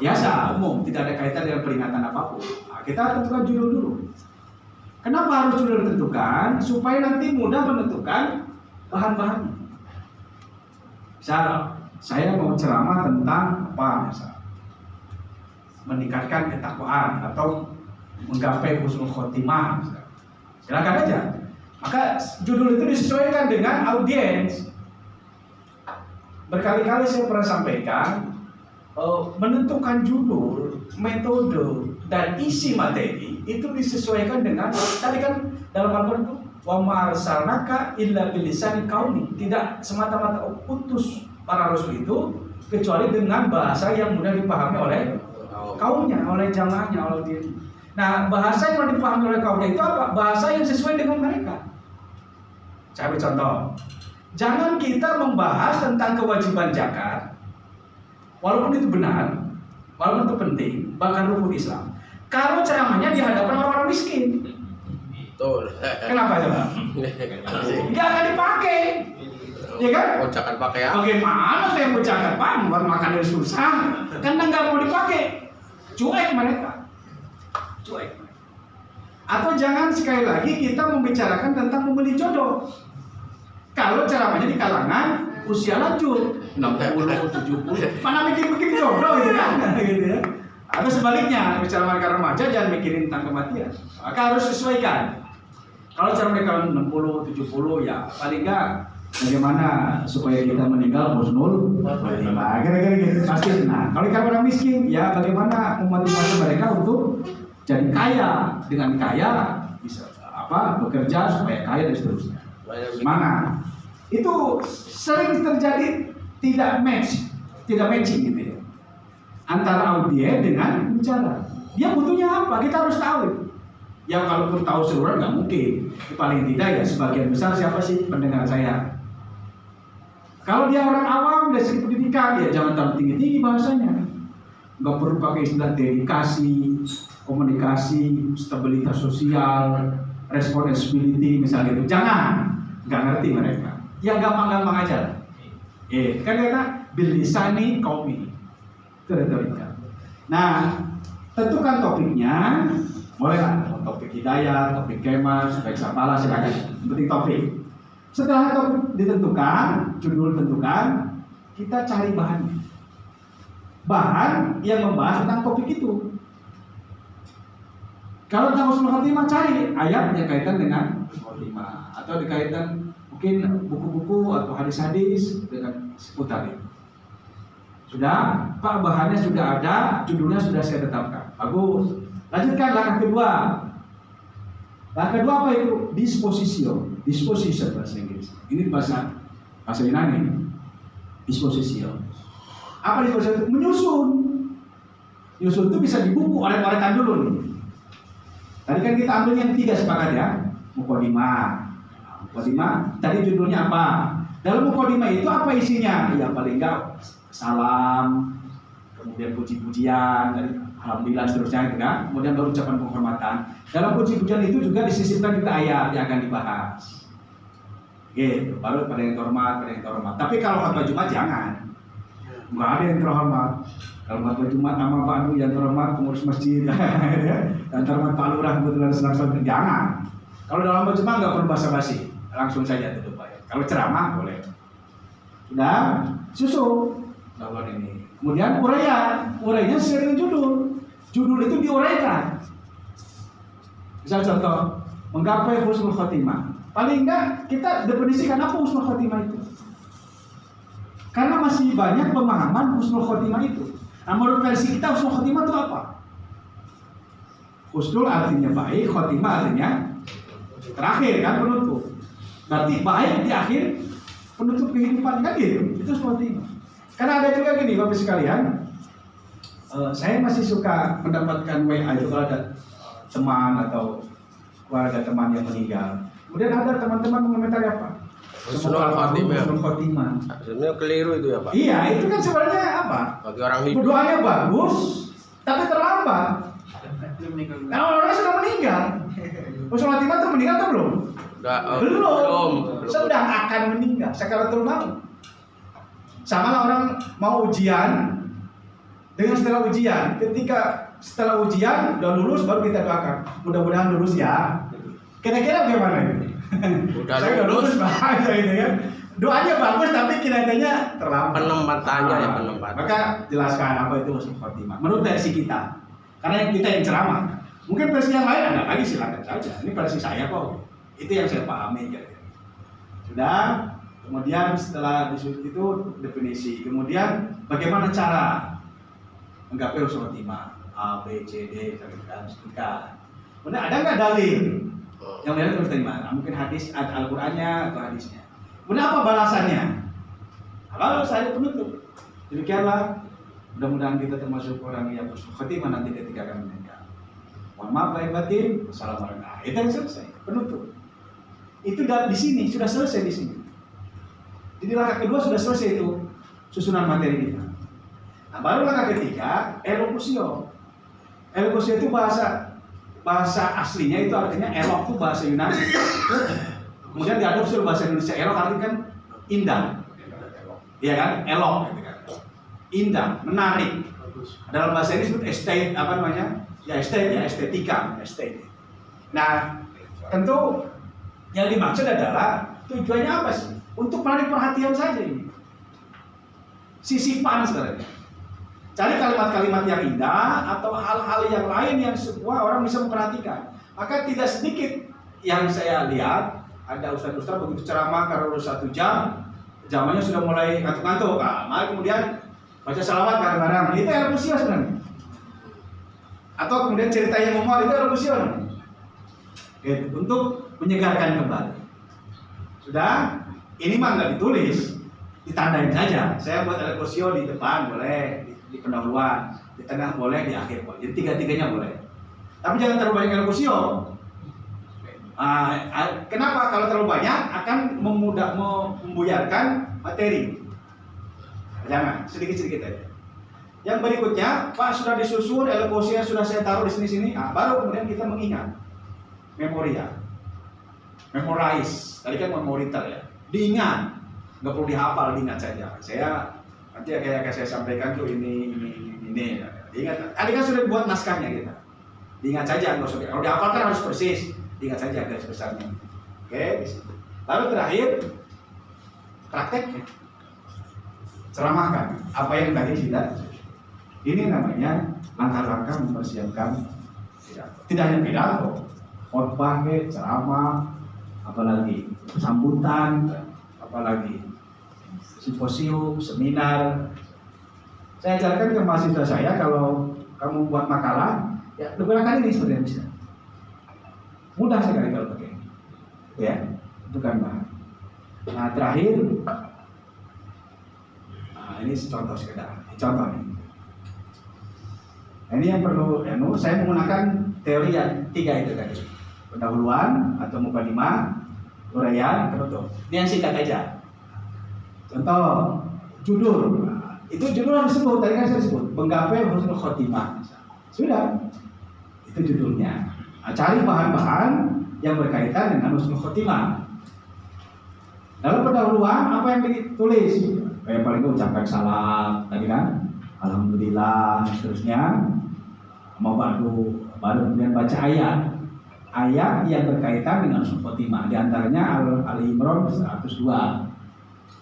biasa umum tidak ada kaitan dengan peringatan apapun. Nah, kita tentukan judul dulu. Kenapa harus judul ditentukan? Supaya nanti mudah menentukan bahan-bahannya. Misal, saya mau ceramah tentang apa misal? Meningkatkan ketakwaan atau menggapai husnul khotimah. Silakan aja. Maka judul itu disesuaikan dengan audiens. Berkali-kali saya pernah sampaikan menentukan judul, metode dan isi materi itu disesuaikan dengan tadi kan dalam Al-Qur'an itu wa ma arsalnaka illa bilisani qaumi, tidak semata-mata utus para rasul itu kecuali dengan bahasa yang mudah dipahami oleh kaumnya, oleh jamaahnya, oleh diri. Nah, bahasa yang dipahami oleh kaumnya itu apa? Bahasa yang sesuai dengan mereka. Saya beri contoh. Jangan kita membahas tentang kewajiban zakat, walaupun itu benar, walaupun itu penting, bahkan rukun Islam. Kalau ceramahnya di hadapan orang-orang miskin, Betul. kenapa coba? Nggak akan dipakai, ya kan? Ucapan pakai apa? Bagaimana saya mau zakat Pak? Buat makan yang susah, karena nggak mau dipakai, cuek mereka. Cuek. Atau jangan sekali lagi kita membicarakan tentang membeli jodoh. Kalau ceramahnya di kalangan usia lanjut 60, 70, mana mikir-mikir jodoh gitu kan? Gitu ya. Atau sebaliknya, bicara ke remaja jangan mikirin tentang kematian. Maka harus sesuaikan. Kalau ceramah di kalangan 60, 70 ya paling enggak bagaimana supaya kita meninggal husnul khotimah. Kira-kira gitu pasti. Nah, kalau di kalangan orang miskin ya bagaimana memotivasi mereka untuk jadi kaya, dengan kaya bisa bekerja supaya kaya dan seterusnya. Mana? Itu sering terjadi tidak matching gitu ya. Antara audiens dengan bicara. Dia butuhnya apa? Kita harus tahu. Ya kalaupun tahu seluruh nggak mungkin. Paling tidak ya sebagian besar siapa sih pendengar saya. Kalau dia orang awam dari segi pendidikan ya jangan terlalu tinggi-tinggi bahasanya. Nggak perlu pakai istilah dedikasi, komunikasi, stabilitas sosial, responsibility misalnya itu. Jangan, nggak ngerti mereka. Ya gampang-gampang aja. Kan kata bilisani qaumi. Itu retorika. Nah, tentukan topiknya. Boleh lah, topik hidayah, topik kemas, topik sapala, silakan. Penting topik. Setelah topik ditentukan, judul tentukan, kita cari bahannya. bahan yang membahas tentang topik itu. Kalau tentang husnul khotimah, cari ayat yang kaitan dengan khotimah atau dikaitan mungkin buku-buku atau hadis-hadis dengan seputar itu. Sudah, Pak, bahannya sudah ada, judulnya sudah saya tetapkan. Bagus. Lanjutkan langkah kedua. Langkah kedua apa itu? Disposition bahasa Inggris. Ini bahasa Yunani. Disposition. Apa disposition? Menyusun. Menyusun itu bisa dibuku, orek-orekan dulu nih. Tadi kan kita ambil yang 3 sepakat ya. Muqaddimah. Muqaddimah, tadi judulnya apa? Dalam muqaddimah itu apa isinya? Ya paling enggak salam, kemudian puji-pujian, alhamdulillah seterusnya itu kan. Kemudian baru ucapan penghormatan. Dalam puji-pujian itu juga disisipkan juga ayat yang akan dibahas. Gitu, baru pada yang terhormat, Tapi kalau khutbah Jumat jangan. Enggak ada yang terhormat. Kalau khutbah Jumat nama Pak Anu yang terhormat pengurus masjid, dan terhormat Pak Lurah kebetulan senang jangan. Kalau dalam khutbah Jumat nggak perlu basa-basi, langsung saja tutup ayat. Kalau ceramah boleh. Sudah, susul. Lawan ini. Kemudian urainya sesuai dengan judul. Judul itu diuraikan. Misal contoh, menggapai husnul khotimah. Paling enggak kita definisikan apa husnul khotimah itu. Karena masih banyak pemahaman husnul khotimah itu. Nah, menurut versi kita husnul khotimah itu apa? Husnul artinya baik, khotimah artinya terakhir kan, penutup. Berarti baik di akhir penutup kehidupan kan gitu. Itu husnul khotimah. Karena ada juga gini Bapak sekalian, saya masih suka mendapatkan WA itu kalau ada teman atau keluarga teman yang meninggal. Kemudian ada teman-teman mengomentari apa? Husnul khotimah. Husnul khotimah. Sebenarnya keliru itu ya Pak. Iya, itu kan sebenarnya apa? Bagi orang hidup. Berdoanya bagus, tapi terlambat. Karena orang sudah meninggal. Husnul khotimah itu meninggal atau belum? Belum. Sedang akan meninggal. Sakaratul maut. Sama lah orang mau ujian dengan setelah ujian. Ketika setelah ujian udah lulus baru kita doakan. Mudah-mudahan lulus ya. Kira-kira bagaimana ini? Saya udah lulus bahaya ini kan. Doanya bagus tapi kinerjanya terlambat. Penempatannya ya penempatan. Maka jelaskan apa itu husnul khotimah. Menurut versi kita. Karena kita yang ceramah. Mungkin versi yang lain ada lagi silakan saja. Ini versi saya kok. Itu yang saya pahami kira-kira. Sudah. Kemudian setelah disusun itu definisi. Kemudian bagaimana cara menggapai husnul khotimah? A, B, C, D, dan sebagainya. Kemudian ada nggak dalil yang melihat husnul khotimah? Mungkin hadis, Al-Qur'annya atau hadisnya. Kemudian apa balasannya? Lalu saya penutup. Demikianlah. Mudah-mudahan kita termasuk orang yang husnul khotimah nanti ketika akan meninggal. Mohon maaf lahir batin. Assalamualaikum. Nah, itu yang selesai. Penutup. Itu di sini sudah selesai di sini. Jadi langkah kedua sudah selesai itu susunan materi kita. Nah, baru langkah ketiga elokutio. Elokutio itu bahasa aslinya itu artinya elok itu bahasa Yunani. Kemudian diadopsi oleh bahasa Indonesia. Elok artinya kan indah. Iya kan? Elok. Indah, menarik. Dalam bahasa ini disebut estate, apa namanya? Ya estate, ya estetika, estate. Nah, tentu yang dimaksud adalah tujuannya apa sih? Untuk menarik perhatian saja ini. Sisipan sebenarnya. Cari kalimat-kalimat yang indah atau hal-hal yang lain yang semua orang bisa memperhatikan. Maka tidak sedikit yang saya lihat ada ustadz-ustadz begitu ceramah kalau 1 jam, zamannya sudah mulai ngantuk-ngantuk. Nah, mari kemudian baca salawat bareng-bareng. Itu elokutio sebenarnya. Atau kemudian cerita yang ngomong itu elokutio. Gitu, untuk menyegarkan kembali. Sudah. Ini mah nggak ditulis, ditandain saja. Saya buat elokutio di depan boleh, di pendahuluan, di tengah boleh, di akhir boleh. Jadi 3-3-nya boleh. Tapi jangan terlalu banyak elokutio. Kenapa? Kalau terlalu banyak akan membuyarkan materi. Jangan, sedikit-sedikit aja. Yang berikutnya, Pak sudah disusun, elokutio sudah saya taruh di sini-sini. Baru kemudian kita mengingat, memoria, memorize. Tadi kan memoriter ya. Diingat, nggak perlu dihafal, diingat saja. Saya nanti kayak saya sampaikan tuh ini. Diingat. Tadi kan sudah buat naskahnya kita. Diingat saja, nggak usah. Kalau dihafalkan harus persis. Diingat saja garis besarnya. Oke. Lalu terakhir prakteknya. Ceramahkan apa yang tadi sudah. Ini namanya langkah-langkah mempersiapkan pidato. Tidak hanya pidato, khotbah, ceramah, apalagi sambutan, apalagi simposium, seminar. Saya ajarkan ke mahasiswa saya, kalau kamu buat makalah, ya gunakan ini sebenarnya bisa. Mudah sekali kalau pakai ini. Ya, itu kan bahan. Nah terakhir, nah ini contoh sekedar, contoh nih. Nah, ini yang perlu, saya menggunakan teori yang 3 itu tadi. Pendahuluan atau mukadimah, uraian, penutup. Ini yang singkat aja. Contoh, judul. Itu judul yang disebut, tadi kan saya sebut, menggapai husnul khotimah. Sudah, itu judulnya. Nah, cari bahan-bahan yang berkaitan dengan husnul khotimah. Dalam pendahuluan, apa yang ditulis? Kayak paling ucapkan salam, tadi kan? Alhamdulillah, seterusnya. Mau baru kemudian baca ayat. Ayat yang berkaitan dengan husnul khotimah. Di antaranya Al-Imran 102.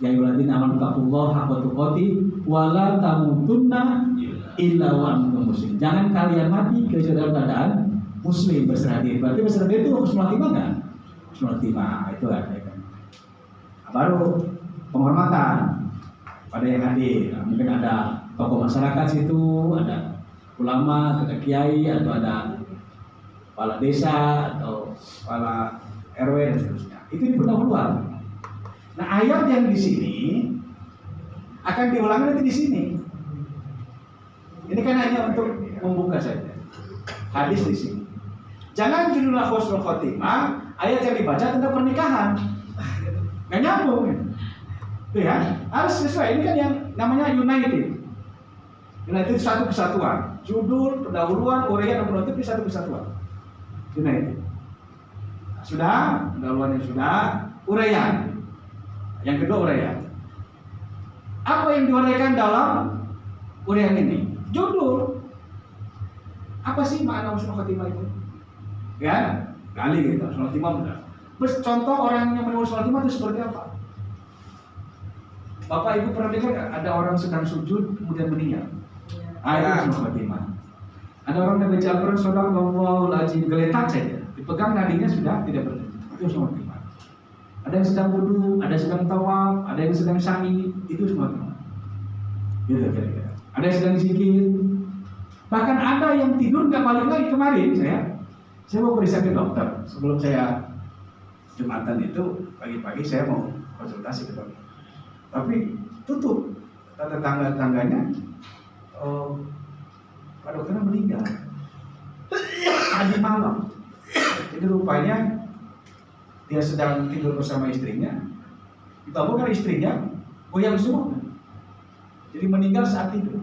Ya ayyuhalladzina amanu taqullaha haqqa tuqatih wa la tamutunna illa wa antum muslimun. Jangan kalian mati kecuali dalam keadaan muslim, berserah diri. Berarti berserah diri itu husnul khotimah enggak? Husnul khotimah itu kan. Baru penghormatan pada yang hadir. Nah, mungkin ada tokoh masyarakat situ, ada ulama, ada kiai, atau ada kepala desa atau kepala RW dan seterusnya. Itu di pendahuluan. Nah, ayat yang di sini akan diulangi nanti di sini. Ini kan hanya untuk membuka saja. Hadis di sini. Jangan judulnya husnul khotimah, ayat yang dibaca tentang pernikahan. Nggak nyambung. Ya, harus sesuai. Ini kan yang namanya united. United satu kesatuan. Judul, pendahuluan, uraian, dan penutup di satu kesatuan. United. Nah, sudah, pendahuluannya sudah, uraian. Yang kedua uraian. Apa yang diuraikan dalam uraian ini? Judul. Apa sih makna husnul khotimah itu? Ya, kali gitu. Husnul khotimah benar. Terus contoh orang yang menulis husnul khotimah itu seperti apa? Bapak Ibu pernah dengar ada orang sedang sujud kemudian meninggal? Itu husnul khotimah. Ada orang yang baca Al-Quran Shadaqallahul Azim, geletak saja, dipegang nadinya sudah tidak berhenti. Itu husnul khotimah. Ada yang sedang wudu, ada yang sedang tawaf, ada yang sedang sa'i, itu semua. Gitu kira-kira. Ada yang sedang zikir. Bahkan ada yang tidur nggak balik lagi. Kemarin saya mau periksa ke dokter. Sebelum saya Jumatan itu pagi-pagi saya mau konsultasi ke dokter. Tapi tutup. Tetangga-tetangganya, Pak dokternya meninggal tadi malam. Jadi rupanya dia sedang tidur bersama istrinya, ditemukan istrinya goyang semua, jadi meninggal saat tidur.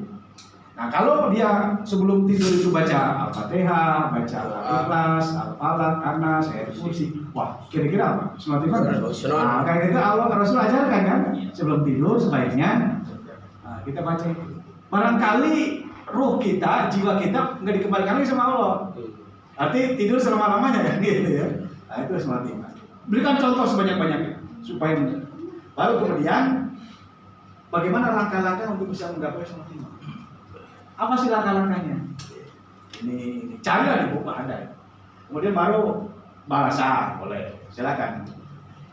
Nah kalau dia sebelum tidur itu baca Al-Fatihah, baca Al-Ikhlas, Al-Falaq, Anas, Ayat Kursi, wah kira-kira apa? Husnul khotimah kan? Nah kayak gitu Allah Rasul ajarkan kan, sebelum tidur sebaiknya kita baca itu. Barangkali ruh kita, jiwa kita nggak dikembalikan lagi sama Allah. Arti tidur selama-lamanya kan gitu ya. Nah itu husnul khotimah. Berikan contoh sebanyak-banyaknya supaya mudah. Baru kemudian bagaimana langkah-langkah untuk bisa menggapai husnul khotimah? Apa sih langkah-langkahnya? Ini carilah di buku ada. Kemudian baru bahasa boleh, silakan.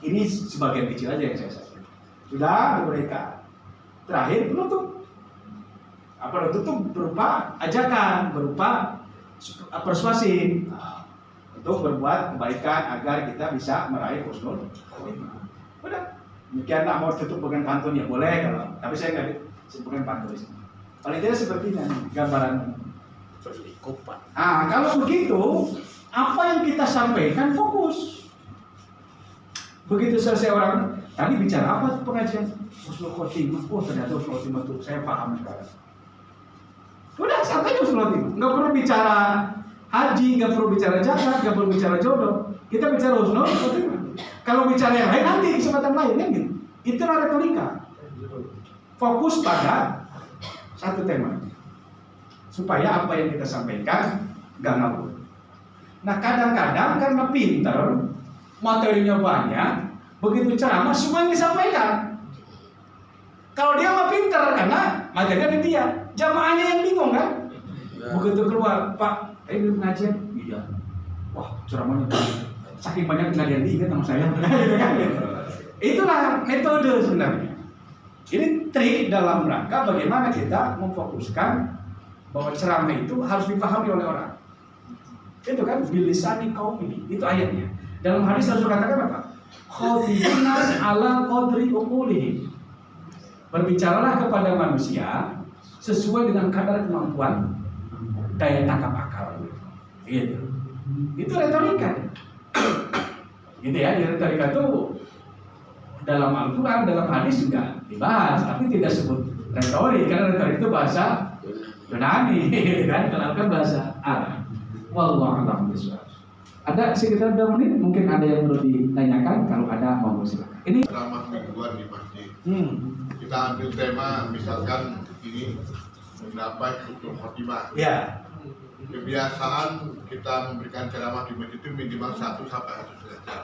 Ini sebagian kecil aja yang saya sampaikan. Sudah mereka. Terakhir penutup. Apa penutup berupa ajakan, berupa persuasi. Untuk berbuat kebaikan agar kita bisa meraih husnul khotimah. Udah. Demikian mau tutup dengan pantun ya boleh kalau, tapi saya nggak sebutkan pantun di sini. Paling tidak sepertinya gambaran berlikupan. Kalau begitu, apa yang kita sampaikan fokus. Begitu selesai orang tadi bicara apa pengajian husnul khotimah, ternyata husnul khotimah itu saya paham sekarang. Udah sampai husnul khotimah, nggak perlu bicara haji, nggak perlu bicara zakat, nggak perlu bicara jodoh. Kita bicara husnul khotimah. Kalau bicara yang lain nanti kesempatan lain kan gitu. Itu retorika. Fokus pada satu tema supaya apa yang kita sampaikan nggak ngawur. Nah kadang-kadang karena pinter, materinya banyak, begitu ceramah semua yang disampaikan. Kalau dia mah pinter karena materinya di dia, Jamaahnya yang bingung kan? Begitu keluar, Pak, ini pengajian? Iya. Wah, ceramahnya saking banyak nggak ada yang diingat sama saya. Gitu kan? Itulah metode sebenarnya. Ini trik dalam rangka bagaimana kita memfokuskan bahwa ceramah itu harus dipahami oleh orang. Itu kan bilisani kaum ini, itu ayatnya. Dalam hadis Rasul katakan apa? Khotibnas ala qadri uqulihim. Berbicaralah kepada manusia sesuai dengan kadar kemampuan daya tangkap akal. Gitu. Itu retorika. Gitu ya, retorika itu dalam Al-Quran, dalam hadis juga dibahas, tapi tidak sebut retorik karena retorik itu bahasa Yunani, kan? Kalau kan bahasa Arab. Wallahu a'lam bishawab. Ada sekitar 2 menit, mungkin ada yang perlu ditanyakan. Kalau ada, mau silakan. Ini Ceramah mingguan di masjid. Kita ambil tema misalkan ini mendapat husnul khotimah. ya, Kebiasaan kita memberikan ceramah di masjid itu minimal 1 sampai 1,5 jam.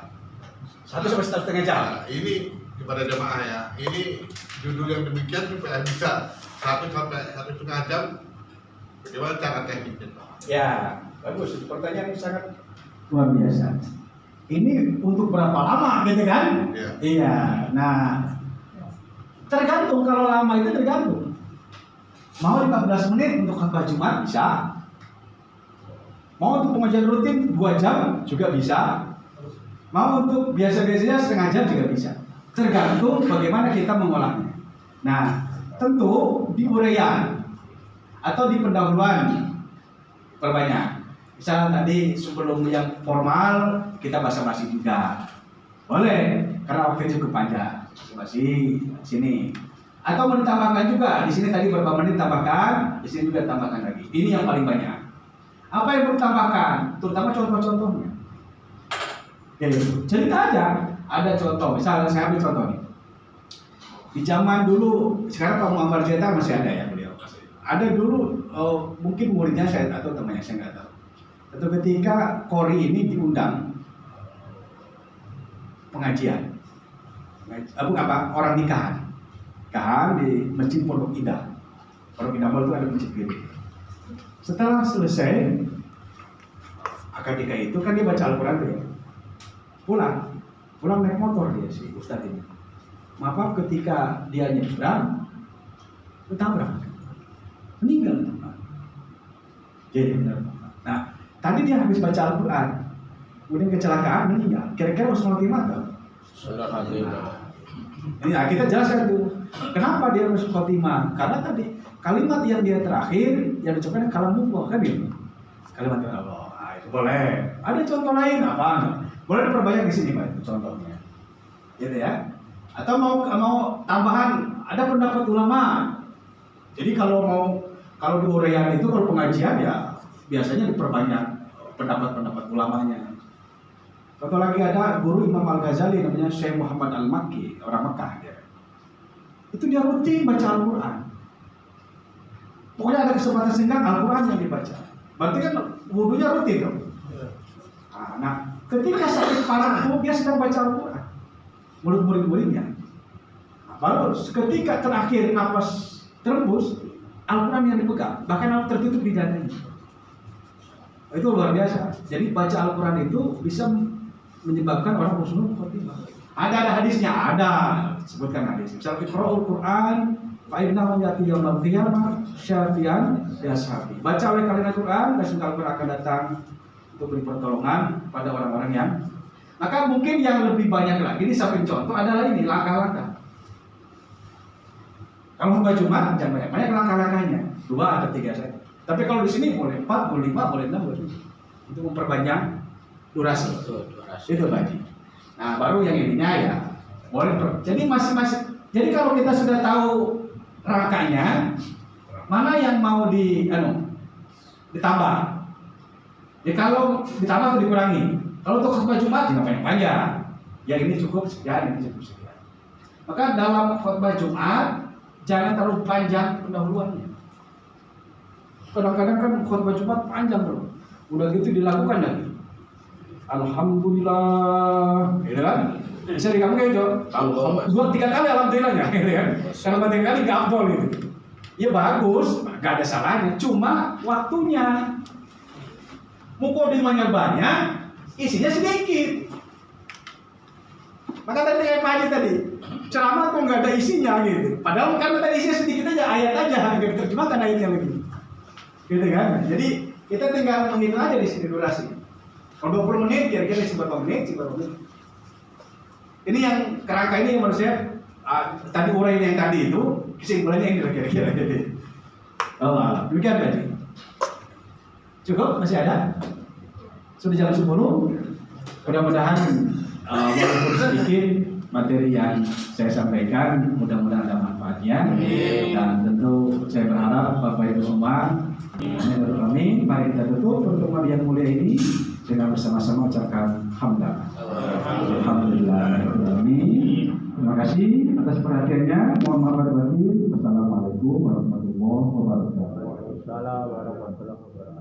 1 sampai 1,5 jam. Nah, ini kepada jemaah ya. Ini judul yang demikian supaya bisa 1 sampai 1,5 jam. Bagaimana cara tekniknya? Ya, bagus. Itu pertanyaan yang sangat Luar biasa. ini untuk berapa lama gitu kan? Iya. Iya. Nah, tergantung, kalau lama itu tergantung. Mau 15 menit untuk khutbah Jumat bisa. Mau untuk pengajian rutin 2 jam juga bisa. Mau untuk biasa-biasanya setengah jam juga bisa. Tergantung bagaimana kita mengolahnya. Nah, tentu di uraian atau di pendahuluan perbanyak. Misalnya tadi sebelum yang formal kita basa-basi juga boleh, karena waktu cukup panjang. Basa-basi sini. Atau mau ditambahkan juga, di sini tadi berapa menit tambahkan, di sini juga tambahkan lagi. Ini yang paling banyak. Apa yang perlu tambahkan? Terutama contoh-contohnya. Ya, cerita aja. Ada contoh, misalnya saya ambil contoh nih. Di zaman dulu, sekarang Pak Muhammad Zeta masih ada ya beliau. Ada dulu mungkin muridnya saya atau temannya saya nggak tahu. Atau ketika Kori ini diundang pengajian, orang nikahan di Masjid Pondok Indah. Pondok Indah itu ada masjid gitu. Setelah selesai akad nikah itu kan dia baca Al-Quran dulu. Pulang naik motor dia si Ustadz ini. Maaf ketika dia nyebrang, ketabrak, meninggal teman. Jadi benar. Nah, tadi dia habis baca Al-Quran, kemudian kecelakaan meninggal. Kira-kira Usman Khotimah? Ini kita jelaskan tuh, kenapa dia masuk khotimah? Karena tadi kalimat yang dia terakhir yang diucapkan kalamullah kan itu. Kalimat Allah. Nah, itu boleh. Ada contoh lain apa? Boleh diperbanyak di sini Pak, itu contohnya. Gitu ya. Atau mau tambahan, ada pendapat ulama. Jadi kalau di uraian itu kalau pengajian ya biasanya diperbanyak pendapat-pendapat ulamanya. Contoh lagi ada guru Imam Al-Ghazali namanya Syekh Muhammad Al-Makki, orang Mekah dia. Itu dia rutin baca Al-Quran. Pokoknya ada kesempatan singkat Al-Quran yang dibaca. Berarti kan wudunya rutin dong. Nah, ketika sakit parah itu dia sedang baca Al-Quran. Murid-muridnya. Nah, baru ketika terakhir nafas terembus, Al-Quran yang dipegang, bahkan tertutup di dadanya. Itu luar biasa. Jadi baca Al-Quran itu bisa menyebabkan orang husnul khotimah. Ada hadisnya, ada sebutkan hadis. Misal Iqra'ul Quran fa innahu ya'ti yaumil qiyamah syafi'an li ashabi. Baca oleh kalian Al-Quran, dan Al-Quran akan datang untuk beri pertolongan pada orang-orang yang. Maka mungkin yang lebih banyak lagi, ini samping contoh adalah ini langkah-langkah. Kalau khutbah Jumat jangan banyak langkah-langkahnya, 2 atau 3 saja. Tapi kalau di sini boleh 4, boleh 5, boleh 6, boleh 7. Itu memperpanjang durasi. Itu Baji. Nah, baru yang ininya ya boleh. Jadi masing-masing. Jadi kalau kita sudah tahu rangkanya, mana yang mau ditambah? Ya kalau ditambah atau dikurangi. Kalau untuk khutbah Jumat jangan panjang. Ya ini cukup sekian, ini cukup sekian. Maka dalam khutbah Jumat jangan terlalu panjang pendahuluannya. Kadang-kadang kan khutbah Jumat panjang bro. Udah gitu dilakukan lagi. Alhamdulillah, gitu kan? Bisa dikamu kayak itu. 2-3 kali alhamdulillahnya, gitu kan? Kalau 3 kali nggak afdol gitu. Ya bagus, nggak ada salahnya. Cuma waktunya. Mukodimanya banyak, isinya sedikit. Maka tadi kayak Pak Haji tadi, ceramah kok nggak ada isinya gitu. Padahal karena tadi isinya sedikit aja, ayat aja, nggak diterjemahkan ayatnya lagi. Gitu kan? Jadi kita tinggal menghitung aja di sini durasi. Kalau 20 menit, kira-kira isi berapa menit, Ini yang kerangka ini yang menurut saya tadi uraian yang tadi itu kesimpulannya ini kira-kira. Oh, demikian Pak Haji. Cukup? Masih ada? Sudah jam 10. Mudah-mudahan walaupun sedikit materi yang saya sampaikan mudah-mudahan ada manfaatnya. Dan tentu saya berharap Bapak Ibu semua menurut kami, mari kita tutup pertemuan yang mulia ini dengan bersama-sama ucapkan hamdalah. Alhamdulillah. Terima kasih atas perhatiannya. Mohon maaf lahir batin. Wassalamualaikum warahmatullahi wabarakatuh. Waalaikumsalam warahmatullahi wabarakatuh.